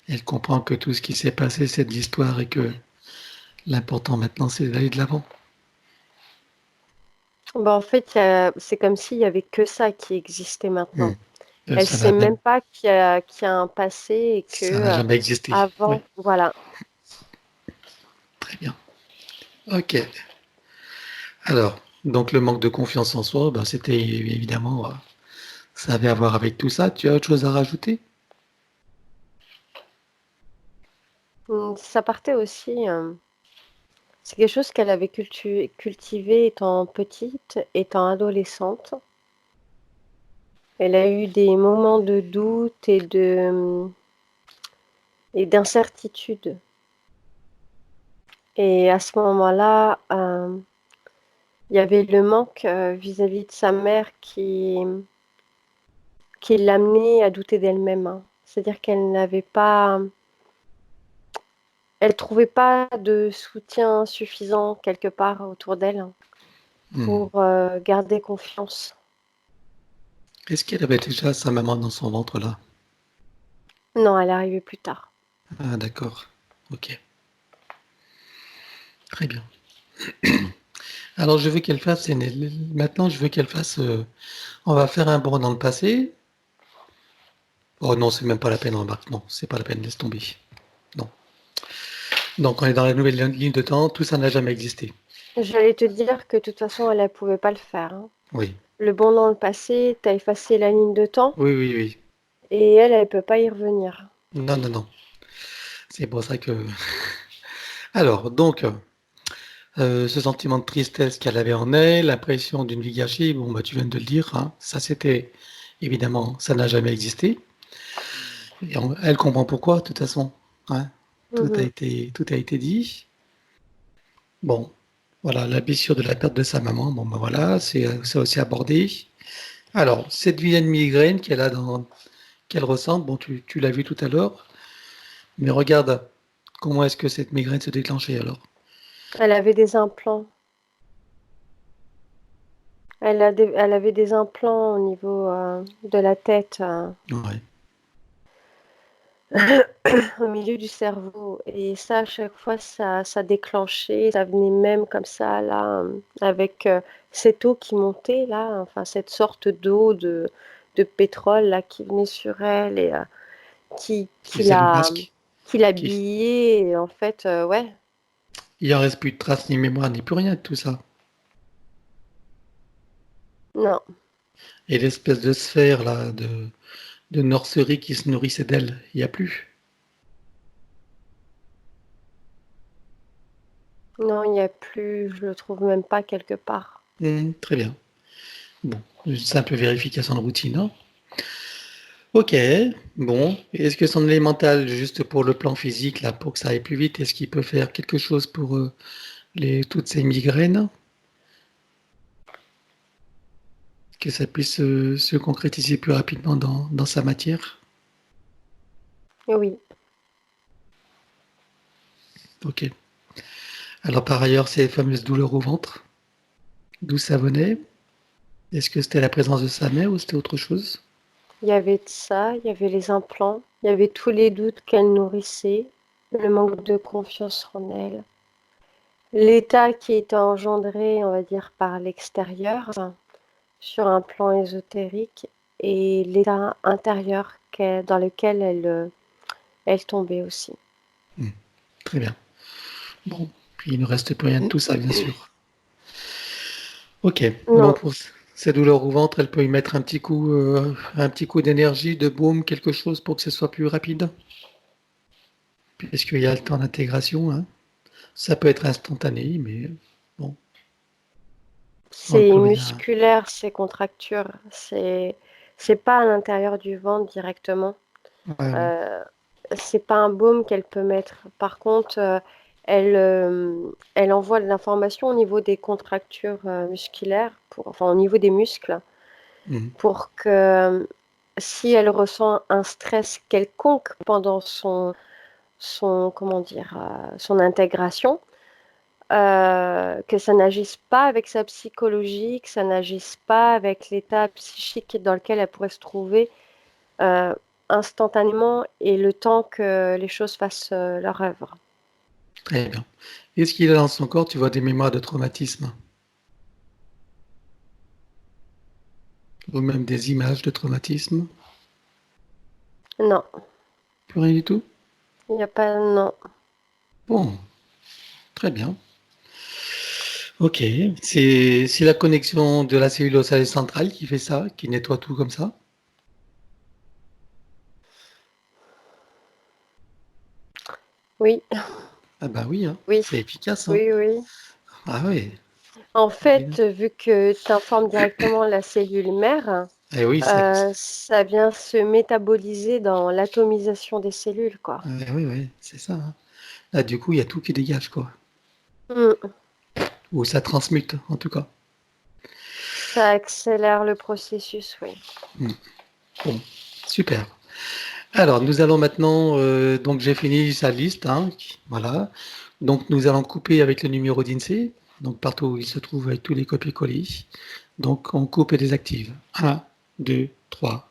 Elle comprend que tout ce qui s'est passé, c'est de l'histoire et que l'important maintenant, c'est d'aller de l'avant. Bah, en fait, c'est comme s'il y avait que ça qui existait Hmm. maintenant. Elle Ça sait n'a même même, pas qu'il y a un passé et que ça n'a jamais existé. Oui, avant, voilà. très bien. Ok. Alors, donc le manque de confiance en soi, ben, c'était évidemment, ça avait à voir avec tout ça. Tu as autre chose à rajouter? Ça partait aussi. C'est quelque chose qu'elle avait cultivé étant petite, étant adolescente. Elle a eu des moments de doute et d'incertitude. Et à ce moment-là, il y avait le manque vis-à-vis de sa mère qui l'amenait à douter d'elle-même, hein. C'est-à-dire qu'elle n'avait pas, elle trouvait pas de soutien suffisant quelque part autour d'elle pour garder confiance. Est-ce qu'elle avait déjà sa maman dans son ventre là? Non, elle est arrivée plus tard. Ah, d'accord. Ok. Très bien. Alors, je veux qu'elle fasse. Maintenant, je veux qu'elle fasse. On va faire un bond dans le passé. Oh non, c'est même pas la peine, remarque. Non, c'est pas la peine, laisse tomber. Non. Donc, on est dans la nouvelle ligne de temps. Tout ça n'a jamais existé. J'allais te dire que de toute façon, elle ne pouvait pas le faire, hein. Oui. Le bond dans le passé, tu as effacé la ligne de temps Oui, oui, oui. et elle ne peut pas y revenir. Non, non, non. C'est pour ça que. Alors, donc, ce sentiment de tristesse qu'elle avait en elle, l'impression d'une vie gâchée, bon, bah, tu viens de le dire, hein. Ça, c'était. Évidemment, ça n'a jamais existé. Et elle comprend pourquoi, de toute façon, hein. Mhm. Tout a été dit. Bon, voilà, la blessure de la perte de sa maman, bon, ben voilà, c'est aussi abordé. Alors, cette vilaine migraine qu'elle ressent, bon, tu l'as vu tout à l'heure, mais regarde comment est-ce que cette migraine se déclenchait alors. Elle avait des implants. Elle avait des implants au niveau de la tête, Ouais. au milieu du cerveau. Et ça, à chaque fois, ça déclenchait. Ça venait même comme ça, là, avec cette eau qui montait, là, enfin, cette sorte d'eau de pétrole, là, qui venait sur elle et qui, Qui qui faisait le l'a, masque. qui l'a Qui... habillée. Et en fait, ouais, Il en reste plus de traces, ni mémoire, ni plus rien de tout ça. non, Et l'espèce de sphère là, de nurserie qui se nourrissait d'elle, il n'y a plus. non, il n'y a plus, je le trouve même pas quelque part. Très bien. Bon, une simple vérification de routine, hein. Ok, bon. Est-ce que son élémental, juste pour le plan physique, là, pour que ça aille plus vite, est-ce qu'il peut faire quelque chose pour toutes ces migraines? Que ça puisse se concrétiser plus rapidement dans sa matière? Et oui, Ok. Alors par ailleurs, ces fameuses douleurs au ventre, d'où ça venait? Est-ce que c'était la présence de sa mère ou c'était autre chose? il y avait de ça, il y avait les implants, il y avait tous les doutes qu'elle nourrissait, le manque de confiance en elle, l'état qui était engendré, on va dire, par l'extérieur, sur un plan ésotérique, et l'état intérieur dans lequel elle tombait aussi. Hmm, très bien. Bon, puis il ne reste plus rien de tout ça, bien sûr. Ok, bon, Non, pour ces douleurs au ventre, elle peut y mettre un petit coup d'énergie, de baume, quelque chose pour que ce soit plus rapide, puisqu'il y a le temps d'intégration, hein. Ça peut être instantané, mais bon, on ne c'est peut rien. musculaire, ces contractures, c'est pas à l'intérieur du ventre directement. Ouais, ouais. Euh, c'est pas un baume qu'elle peut mettre. Par contre, elle envoie de l'information au niveau des contractures musculaires, enfin au niveau des muscles, Mhm. pour que si elle ressent un stress quelconque pendant comment dire, son intégration, que ça n'agisse pas avec sa psychologie, que ça n'agisse pas avec l'état psychique dans lequel elle pourrait se trouver euh, instantanément et le temps que les choses fassent leur œuvre. Très bien. Est-ce qu'il a dans son corps, tu vois, des mémoires de traumatisme, ou même des images de traumatisme? Non, Plus rien du tout? il n'y a pas. Non. Bon, très bien. Ok, c'est la connexion de la cellule osseuse centrale qui fait ça, qui nettoie tout comme ça? Oui, Ah bah oui, hein, oui, c'est efficace, hein. oui, oui. Ah oui. En fait, vu que tu informes directement la cellule mère, Eh oui, Ça vient se métaboliser dans l'atomisation des cellules, quoi. oui, oui, c'est ça, hein. Là, du coup, il y a tout qui dégage, quoi. Mm. Ou ça transmute, en tout cas. Ça accélère le processus, oui. Bon, super. Alors, nous allons maintenant, donc j'ai fini sa liste, hein, voilà. Donc, nous allons couper avec le numéro d'INSEE, donc partout où il se trouve avec tous les copier-coller. Donc, on coupe et désactive. Un, 2, 3.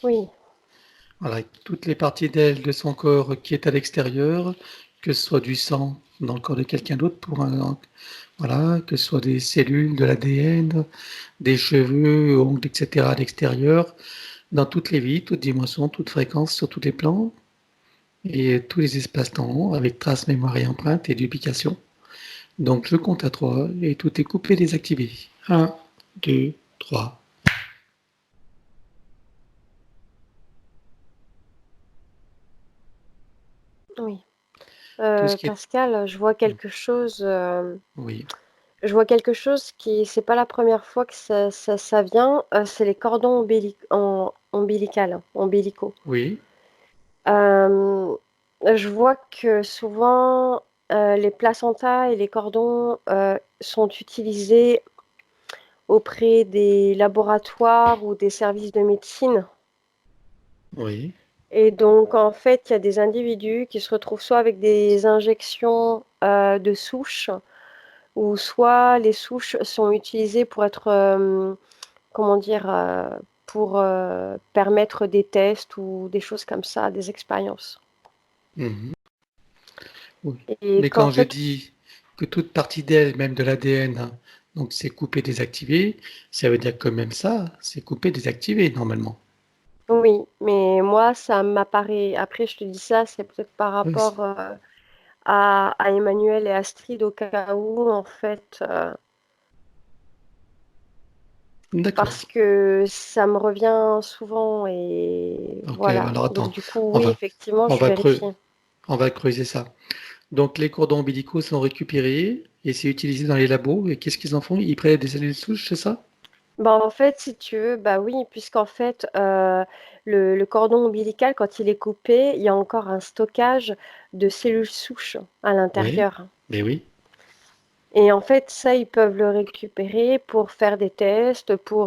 Oui, Voilà, toutes les parties d'elle, de son corps qui est à l'extérieur, que ce soit du sang dans le corps de quelqu'un d'autre, voilà, que ce soit des cellules, de l'ADN, des cheveux, ongles, etc. à l'extérieur, dans toutes les vies, toutes dimensions, toutes fréquences, sur tous les plans, et tous les espaces-temps, avec traces, mémoire et empreintes et duplication. Donc je compte à 3 et tout est coupé, désactivé. Un, 2, 3. oui. Tout ce qui est... Pascal, Oui, je vois quelque chose qui, c'est pas la première fois que ça vient, c'est les cordons ombilicaux. oui, Euh, je vois que souvent, les placentas et les cordons sont utilisés auprès des laboratoires ou des services de médecine. oui. Et donc, en fait, il y a des individus qui se retrouvent soit avec des injections de souches, ou soit les souches sont utilisées pour être, comment dire, pour permettre des tests ou des choses comme ça, des expériences. Mhm. Oui. Et Mais qu'en quand je fait, dis que toute partie d'elle, même de l'ADN, hein, donc c'est coupé, désactivé, ça veut dire que même ça, c'est coupé, désactivé normalement. oui, mais moi, ça m'apparaît, après, je te dis ça, c'est peut-être par Oui, rapport à Emmanuel et Astrid au cas où, en fait, d'accord. parce que ça me revient souvent et Ok, voilà. alors Donc attends, du coup, on oui, va, effectivement, on je va creuser, vérifie. on va creuser ça. Donc les cordons ombilicaux sont récupérés et c'est utilisé dans les labos. Et qu'est-ce qu'ils en font? Ils prennent des cellules souches, c'est ça? Bah, en fait, si tu veux, bah oui, puisqu'en fait, le cordon ombilical, quand il est coupé, il y a encore un stockage de cellules souches à Oui, l'intérieur. mais oui. Et en fait, ça, ils peuvent le récupérer pour faire des tests, pour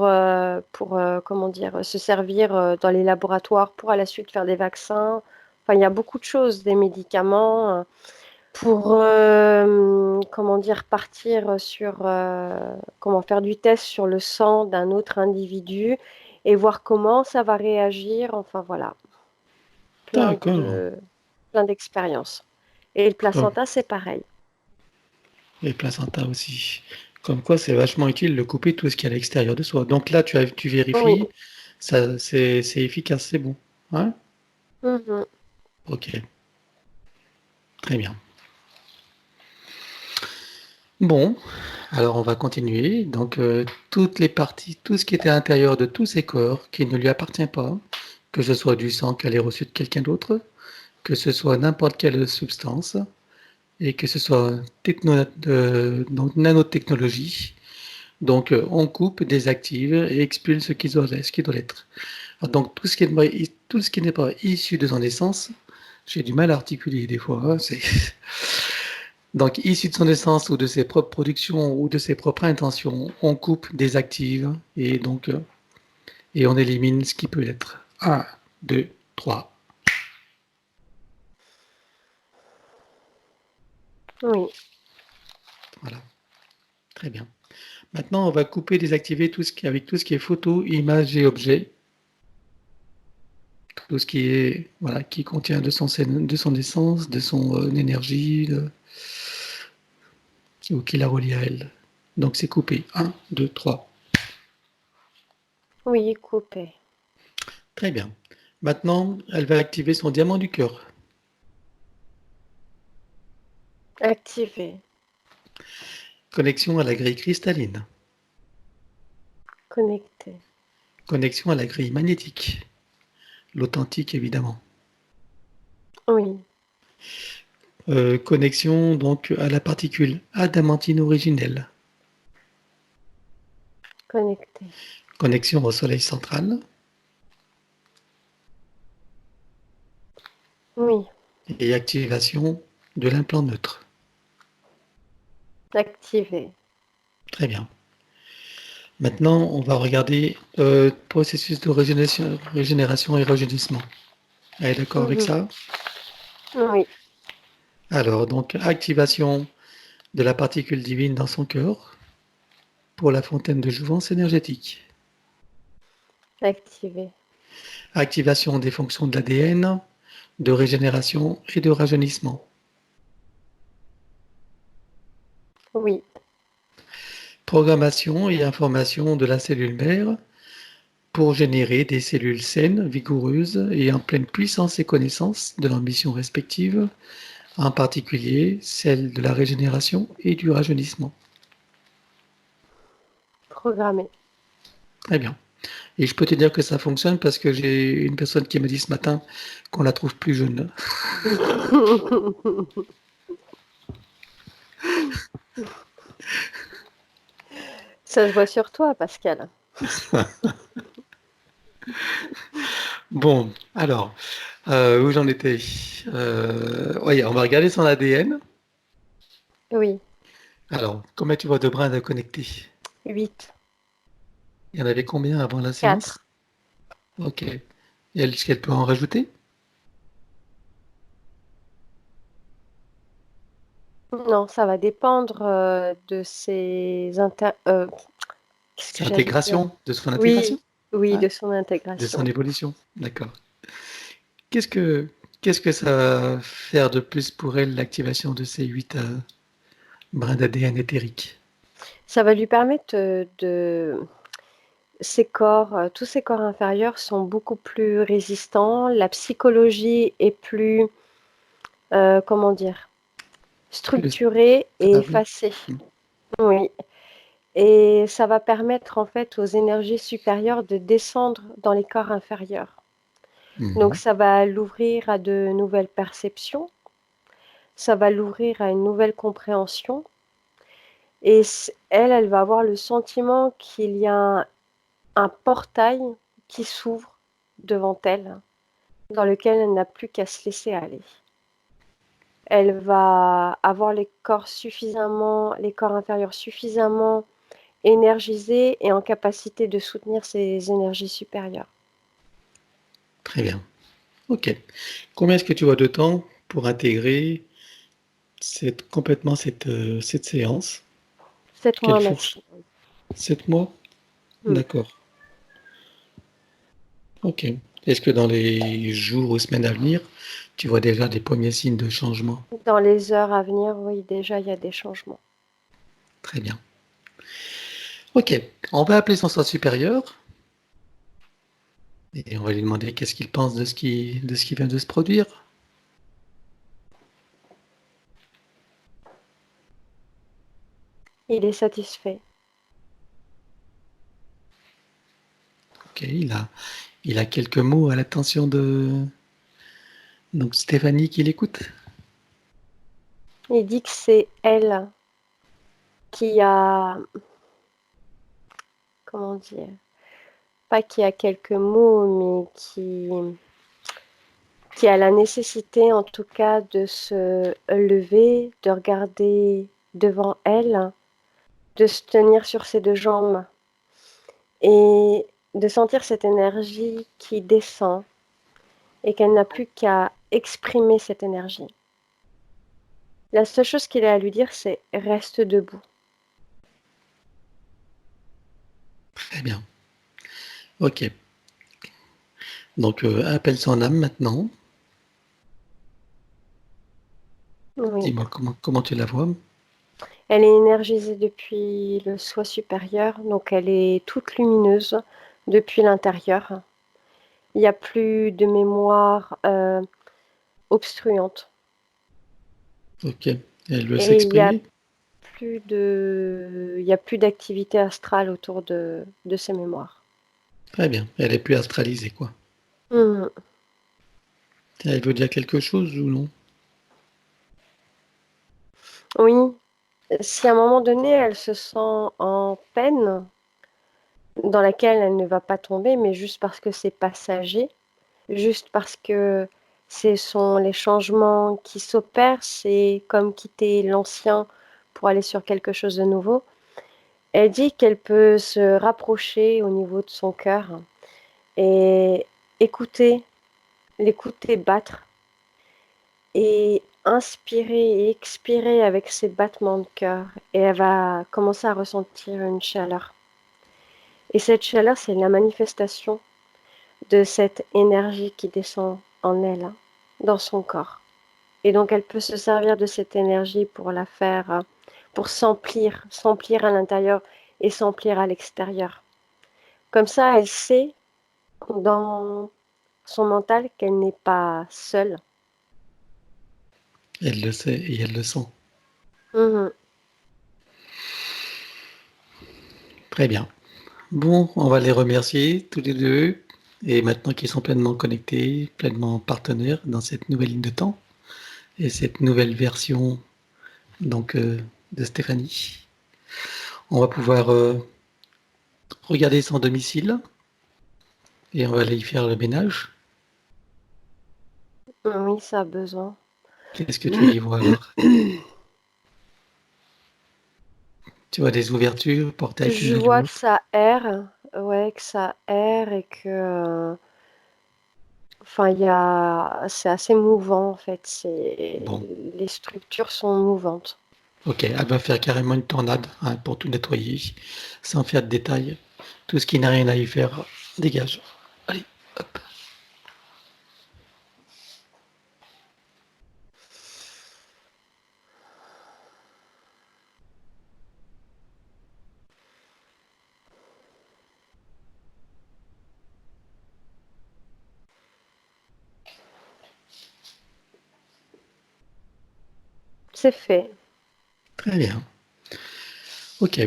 comment dire, se servir dans les laboratoires pour à la suite faire des vaccins. Enfin, il y a beaucoup de choses, des médicaments, pour, comment dire, partir sur, comment faire du test sur le sang d'un autre individu et voir comment ça va réagir. Enfin, voilà, plein D'accord. de, plein d'expériences. Et le Comme placenta, c'est pareil. les placentas aussi. Comme quoi, c'est vachement utile de couper tout ce qui est à l'extérieur de soi. Donc là, tu Oui. vérifies, ça, c'est efficace, c'est bon. Hein? Mhm. Ok, très bien. Bon, alors on va continuer. Donc toutes les parties, tout ce qui était à l'intérieur de tous ces corps qui ne lui appartient pas, que ce soit du sang qu'elle ait reçu de quelqu'un d'autre, que ce soit n'importe quelle substance, et que ce soit donc nanotechnologie. Donc on coupe, désactive et expulse ce qui doit l'être. Donc tout ce qui n'est pas issu de son essence, j'ai du mal à articuler des fois, hein, c'est donc, issu de son essence ou de ses propres productions ou de ses propres intentions, on coupe, désactive et on élimine ce qui peut l'être. Un, 2, 3. Oui. Voilà, très bien. Maintenant, on va couper, désactiver avec tout ce qui est photo, image et objet. Tout ce qui est, voilà, qui contient de son essence, de son énergie, ou qui la relie à elle. Donc, c'est coupé. Un, 2, 3. Oui, coupé. Très bien. Maintenant, elle va activer son diamant du cœur. Activé. Connexion à la grille cristalline. Connecté. Connexion à la grille magnétique. L'authentique, évidemment. Oui. Connexion donc à la particule adamantine originelle. Connecté. connexion au soleil central Oui. et activation de l'implant neutre. Activé. Très bien. Maintenant, on va regarder le processus de régénération et rajeunissement. Elle est d'accord avec Mhm. ça? Oui. Alors, donc, activation de la particule divine dans son cœur pour la fontaine de jouvence énergétique. Activé. Activation des fonctions de l'ADN, de régénération et de rajeunissement. Oui. Programmation et information de la cellule mère pour générer des cellules saines, vigoureuses et en pleine puissance et connaissance de leurs missions respectives, en particulier celle de la régénération et du rajeunissement. Programmé. Très bien. Et je peux te dire que ça fonctionne parce que j'ai une personne qui m'a dit ce matin qu'on la trouve plus jeune. Ça se voit sur toi, Pascal. Bon, alors, où j'en étais? Oui, on va regarder son ADN. Oui. Alors, combien tu vois de brins à connecter? 8. Il y en avait combien avant la 4. séance? Ok. Et est-ce qu'elle peut en rajouter? Non, ça va dépendre de ses qu'est-ce que C'est j'allais dire? intégration, de son Oui, intégration, oui, hein, de son de son intégration. évolution. D'accord. Qu'est-ce que, qu'est-ce que ça va faire de plus pour elle, l'activation de ces 8 brins d'ADN éthériques? Ça va lui permettre de ses corps, tous ses corps inférieurs sont beaucoup plus résistants. La psychologie est plus, comment dire? Plus Structurée et stable. effacée. Oui, et ça va permettre en fait aux énergies supérieures de descendre dans les corps inférieurs. Donc Mhm. ça va l'ouvrir à de nouvelles perceptions, ça va l'ouvrir à une nouvelle compréhension et elle, elle va avoir le sentiment qu'il y a un portail qui s'ouvre devant elle, dans lequel elle n'a plus qu'à se laisser aller. Elle va avoir les corps inférieurs suffisamment énergisés et en capacité de soutenir ses énergies supérieures. Très bien. Ok. Combien est-ce que tu vois de temps pour intégrer complètement cette séance? 7 Quelle mois fourche? maximum. 7 mois? Mm. D'accord. Ok. Est-ce que dans les jours ou semaines à venir, tu vois déjà des premiers signes de changement? Dans les heures à venir, oui, déjà, il y a des changements. Très bien. Ok. On va appeler son soi supérieur et on va lui demander qu'est-ce qu'il pense de ce qui vient de se produire. Il est satisfait. Ok. Il a quelques mots à l'attention de donc Stéphanie qui l'écoute. Il dit que c'est elle qui a, comment dire, pas qui a quelques mots, mais qui a la nécessité, en tout cas, de se lever, de regarder devant elle, de se tenir sur ses deux jambes et de sentir cette énergie qui descend et qu'elle n'a plus qu'à exprimer cette énergie. La seule chose qu'il a à lui dire, c'est reste debout. Très bien. Ok. Donc appelle son âme maintenant. Oui. Dis-moi comment tu la vois. Elle est énergisée depuis le soi supérieur, donc elle est toute lumineuse depuis l'intérieur. Il n'y a plus de mémoire obstruante. Ok. Elle veut Et s'exprimer. il y a plus d'activité astrale autour de ces mémoires. Très bien. Elle est plus astralisée, quoi. Mhm. Elle veut dire quelque chose ou non? Oui, si à un moment donné elle se sent en peine, dans laquelle elle ne va pas tomber, mais juste parce que c'est passager, juste parce que ce sont les changements qui s'opèrent, c'est comme quitter l'ancien pour aller sur quelque chose de nouveau. Elle dit qu'elle peut se rapprocher au niveau de son cœur et écouter, l'écouter battre et inspirer et expirer avec ses battements de cœur. Et elle va commencer à ressentir une chaleur. Et cette chaleur, c'est la manifestation de cette énergie qui descend en elle, dans son corps. Et donc, elle peut se servir de cette énergie pour la faire, pour s'emplir à l'intérieur et s'emplir à l'extérieur. Comme ça, elle sait dans son mental qu'elle n'est pas seule. Elle le sait et elle le sent. Mhm. Très bien. Bon, on va les remercier tous les deux. Et maintenant qu'ils sont pleinement connectés, pleinement partenaires dans cette nouvelle ligne de temps et cette nouvelle version donc de Stéphanie, on va pouvoir regarder son domicile et on va aller y faire le ménage. Oui, ça a besoin. Qu'est-ce que tu y vois alors? Tu vois des ouvertures, portails Je tunnels ou vois que autres? ça erre, ouais, que ça erre et que, enfin, c'est assez mouvant en fait. Bon, Les structures sont mouvantes. ok, elle va faire carrément une tornade hein, pour tout nettoyer, sans faire de détails. Tout ce qui n'a rien à y faire, dégage. Allez, hop. C'est fait. Très bien. Ok.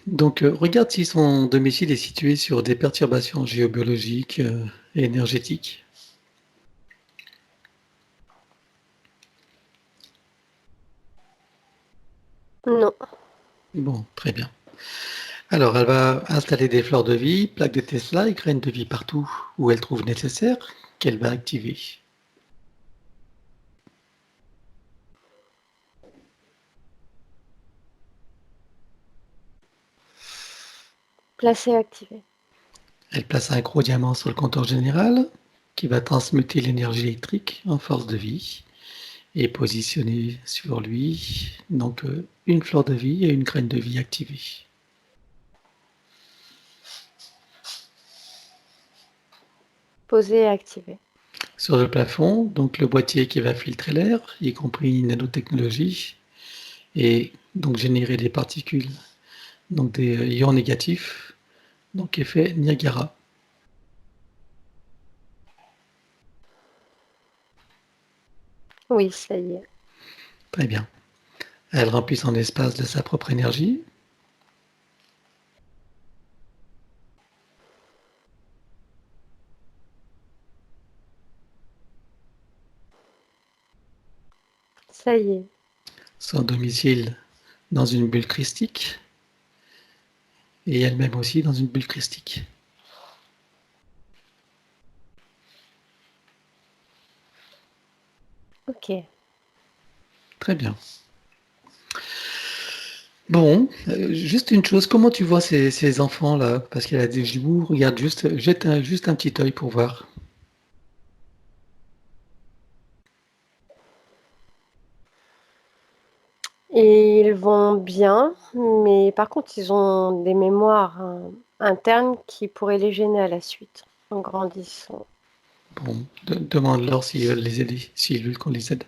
Donc, regarde si son domicile est situé sur des perturbations géobiologiques et énergétiques. Non, Bon, très bien. Alors, elle va installer des fleurs de vie, plaques de Tesla et graines de vie partout où elle trouve nécessaire, qu'elle va activer. placé activé. Elle place un gros diamant sur le compteur général qui va transmuter l'énergie électrique en force de vie et positionner sur lui donc une fleur de vie et une graine de vie activée. Posé et activé. Sur le plafond, donc le boîtier qui va filtrer l'air, y compris une nanotechnologie, et donc générer des particules, donc des ions négatifs, donc effet Niagara. Oui, ça y est. Très bien. Elle remplit son espace de sa propre énergie. Ça y est. Son domicile dans une bulle christique et elle-même aussi dans une bulle christique. Ok. Très bien. Bon, juste une chose, comment tu vois ces enfants-là? Parce qu'elle a des jumeaux, regarde juste, juste un petit œil pour voir. Et ils vont bien, mais par contre, ils ont des mémoires internes qui pourraient les gêner à la suite, en grandissant. Bon, demande-leur s'ils veulent les aider, s'ils veulent qu'on les aide.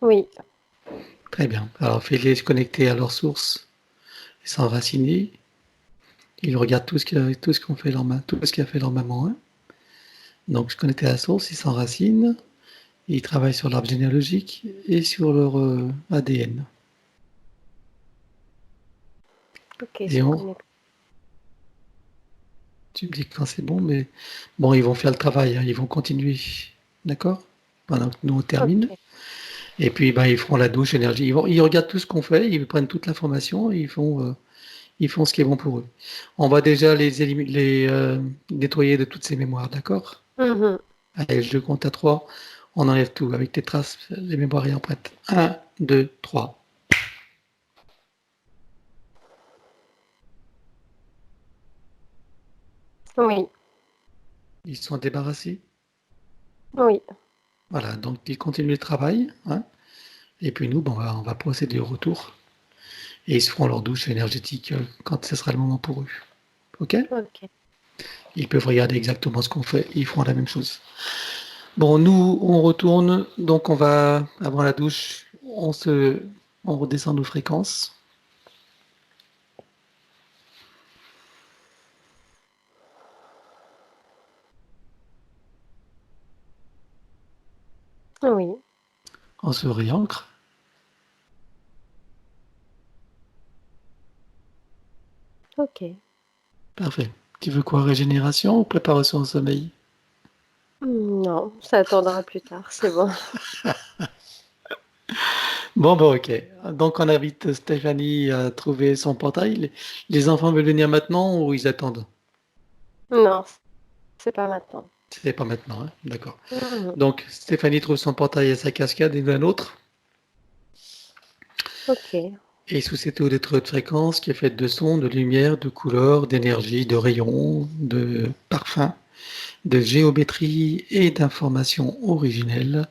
Oui, Très bien. Alors fais-les se connecter à leur source et s'enraciner. Ils regardent tout ce qu'on fait leur main, tout ce qu'a fait leur maman. Hein. Donc se connecter à la source, ils s'enracinent. Ils travaillent sur l'arbre généalogique et sur leur ADN. ok, Et se on, connecter. tu me dis quand c'est bon, mais bon, ils vont faire le travail, hein, ils vont continuer, d'accord? Pendant que nous on termine. Ok, Et puis, ben, ils feront la douche énergie. Ils regardent tout ce qu'on fait, ils prennent toute l'information, ils font ce qui est bon pour eux. On va déjà les nettoyer de toutes ces mémoires, d'accord? Mhm. Allez, je compte à 3. On enlève tout avec tes traces, les mémoires ayant prêtes. Un, 2, 3. Oui, Ils sont débarrassés. oui, Voilà, donc ils continuent le travail, hein. Et puis nous, ben, on va procéder au retour. Et ils se feront leur douche énergétique quand ce sera le moment pour eux. OK? ok. Ils peuvent regarder exactement ce qu'on fait. Ils feront la même chose. Bon, nous, on retourne. Donc, on va, avant la douche, on redescend nos fréquences. Oui, On se réancre. ok. Parfait. Tu veux quoi? Régénération ou préparation au sommeil? Non, ça attendra plus tard, c'est bon. Bon, bah, ok. Donc, on invite Stéphanie à trouver son portail. Les enfants veulent venir maintenant ou ils attendent? Non, c'est pas maintenant. C'est pas maintenant, hein. D'accord. Mhm. Donc, Stéphanie trouve son portail à sa cascade et veut un autre. Ok. Et sous cette eau d'être de fréquence qui est faite de sons, de lumière, de couleurs, d'énergie, de rayons, de parfums, de géométrie et d'informations originelles,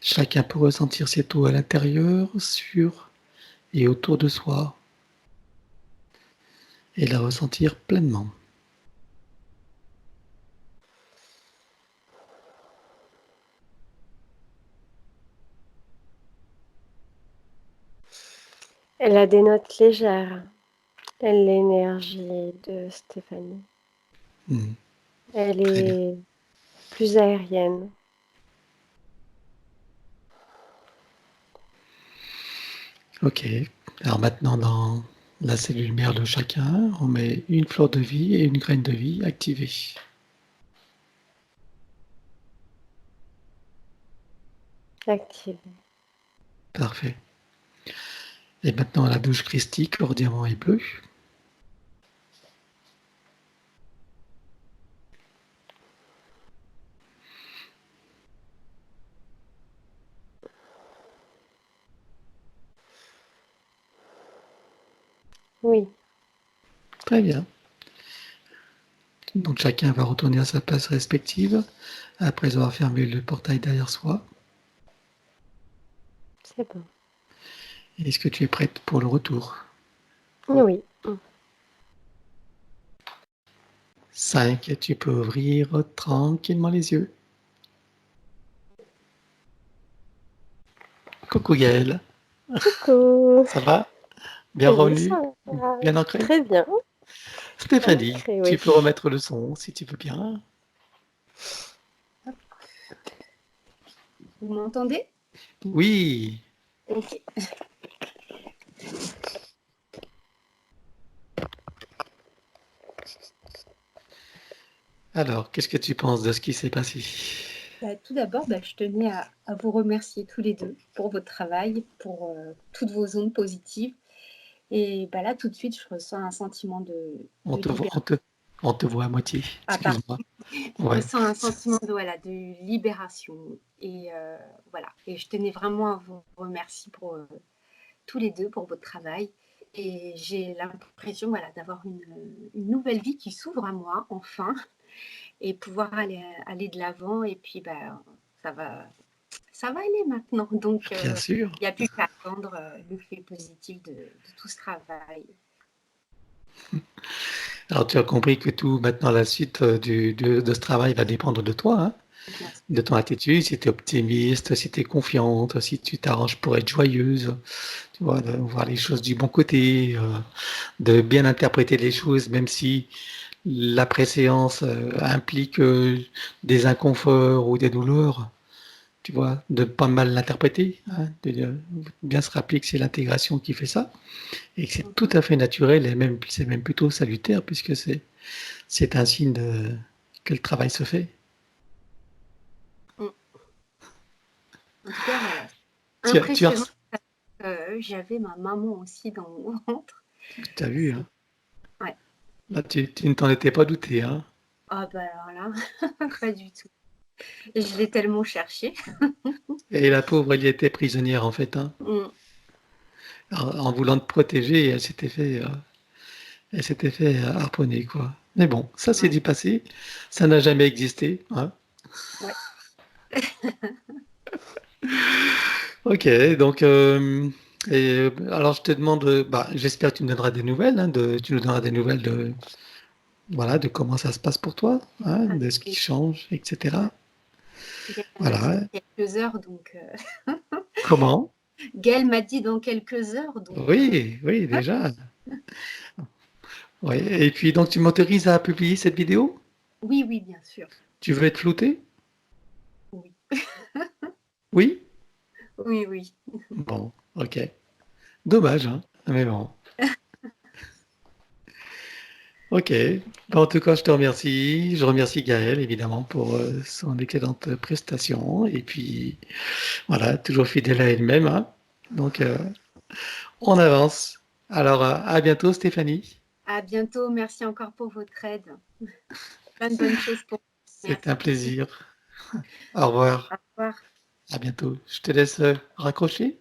chacun peut ressentir cette eau à l'intérieur, sur et autour de soi, et la ressentir pleinement. Elle a des notes légères. L'énergie de Stéphanie. Hmm, Elle très bien. est plus aérienne. Ok. Alors maintenant, dans la cellule mère de chacun, on met une fleur de vie et une graine de vie activée. Active. Parfait. Et maintenant, la douche christique, hors diamant et bleu. Oui, Très bien. Donc chacun va retourner à sa place respective après avoir fermé le portail derrière soi. c'est bon. Est-ce que tu es prête pour le retour? Oui. 5. Tu peux ouvrir tranquillement les yeux. Coucou Gaëlle, Coucou. ça va? Bien Oui, revenu? ça va. Bien ancré? Très bien. Stéphanie, Ancré, tu oui. peux remettre le son si tu veux bien. Vous m'entendez? Oui. Ok. Alors, qu'est-ce que tu penses de ce qui s'est passé? Tout d'abord, je tenais à vous remercier tous les deux pour votre travail, pour toutes vos ondes positives. Et là, tout de suite, je ressens un sentiment On de te voit, libération. on te voit à moitié. Ah, pardon. Excuse-moi. Je Ouais. ressens un sentiment de libération. Et voilà. Et je tenais vraiment à vous remercier pour tous les deux pour votre travail. Et j'ai l'impression d'avoir une nouvelle vie qui s'ouvre à moi, enfin, et pouvoir aller de l'avant. Et puis, ça va, ça va aller maintenant. Donc, Bien sûr. il n'y a plus qu'à attendre l'effet positif de tout ce travail. Alors, tu as compris que tout, maintenant, la suite de ce travail va dépendre de toi, hein, Bien sûr. de ton attitude, si tu es optimiste, si tu es confiante, si tu t'arranges pour être joyeuse, tu vois, de voir les choses du bon côté, de bien interpréter les choses, même si la préséance implique des inconforts ou des douleurs, tu vois, de pas mal l'interpréter, hein, de bien se rappeler que c'est l'intégration qui fait ça, et que c'est tout Mhm. à fait naturel, et même, c'est même plutôt salutaire, puisque c'est un signe que le travail se fait. Mm. En tout cas, voilà. Tu as, Impressionnant, j'avais ma maman aussi dans mon ventre. tu as vu, hein? Ouais. Là, tu ne t'en étais pas douté, hein? Ah bah alors là, pas du tout. Et je l'ai tellement cherché. Et la pauvre, elle y était prisonnière, en fait, hein? Mm. En voulant te protéger, elle s'était fait harponner, quoi. Mais bon, ça c'est Ouais. du passé. Ça n'a jamais existé, hein? Ouais. Ok, donc, alors je te demande, bah, j'espère que tu me donneras des nouvelles, hein, tu nous donneras des nouvelles de, voilà, de comment ça se passe pour toi, hein, Ah, de ce qui oui. change, etc. Ouais. Gaël m'a dit Voilà. dans quelques heures, donc Comment? Gaël m'a dit dans quelques heures, donc Oui, oui, déjà. Oui. Et puis, donc, tu m'autorises à publier cette vidéo? oui, oui, bien sûr. Tu veux être flouté? Oui, Oui? oui, oui. Bon, ok. Dommage, hein, mais bon. Ok. Bon, en tout cas, je te remercie. Je remercie Gaël, évidemment, pour son excellente prestation. Et puis, voilà, toujours fidèle à elle-même, hein. Donc, on avance. Alors, à bientôt, Stéphanie. À bientôt. Merci encore pour votre aide. Plein de bonnes choses pour vous. C'est un Merci. plaisir. Au revoir. Au revoir. À bientôt. Je te laisse raccrocher.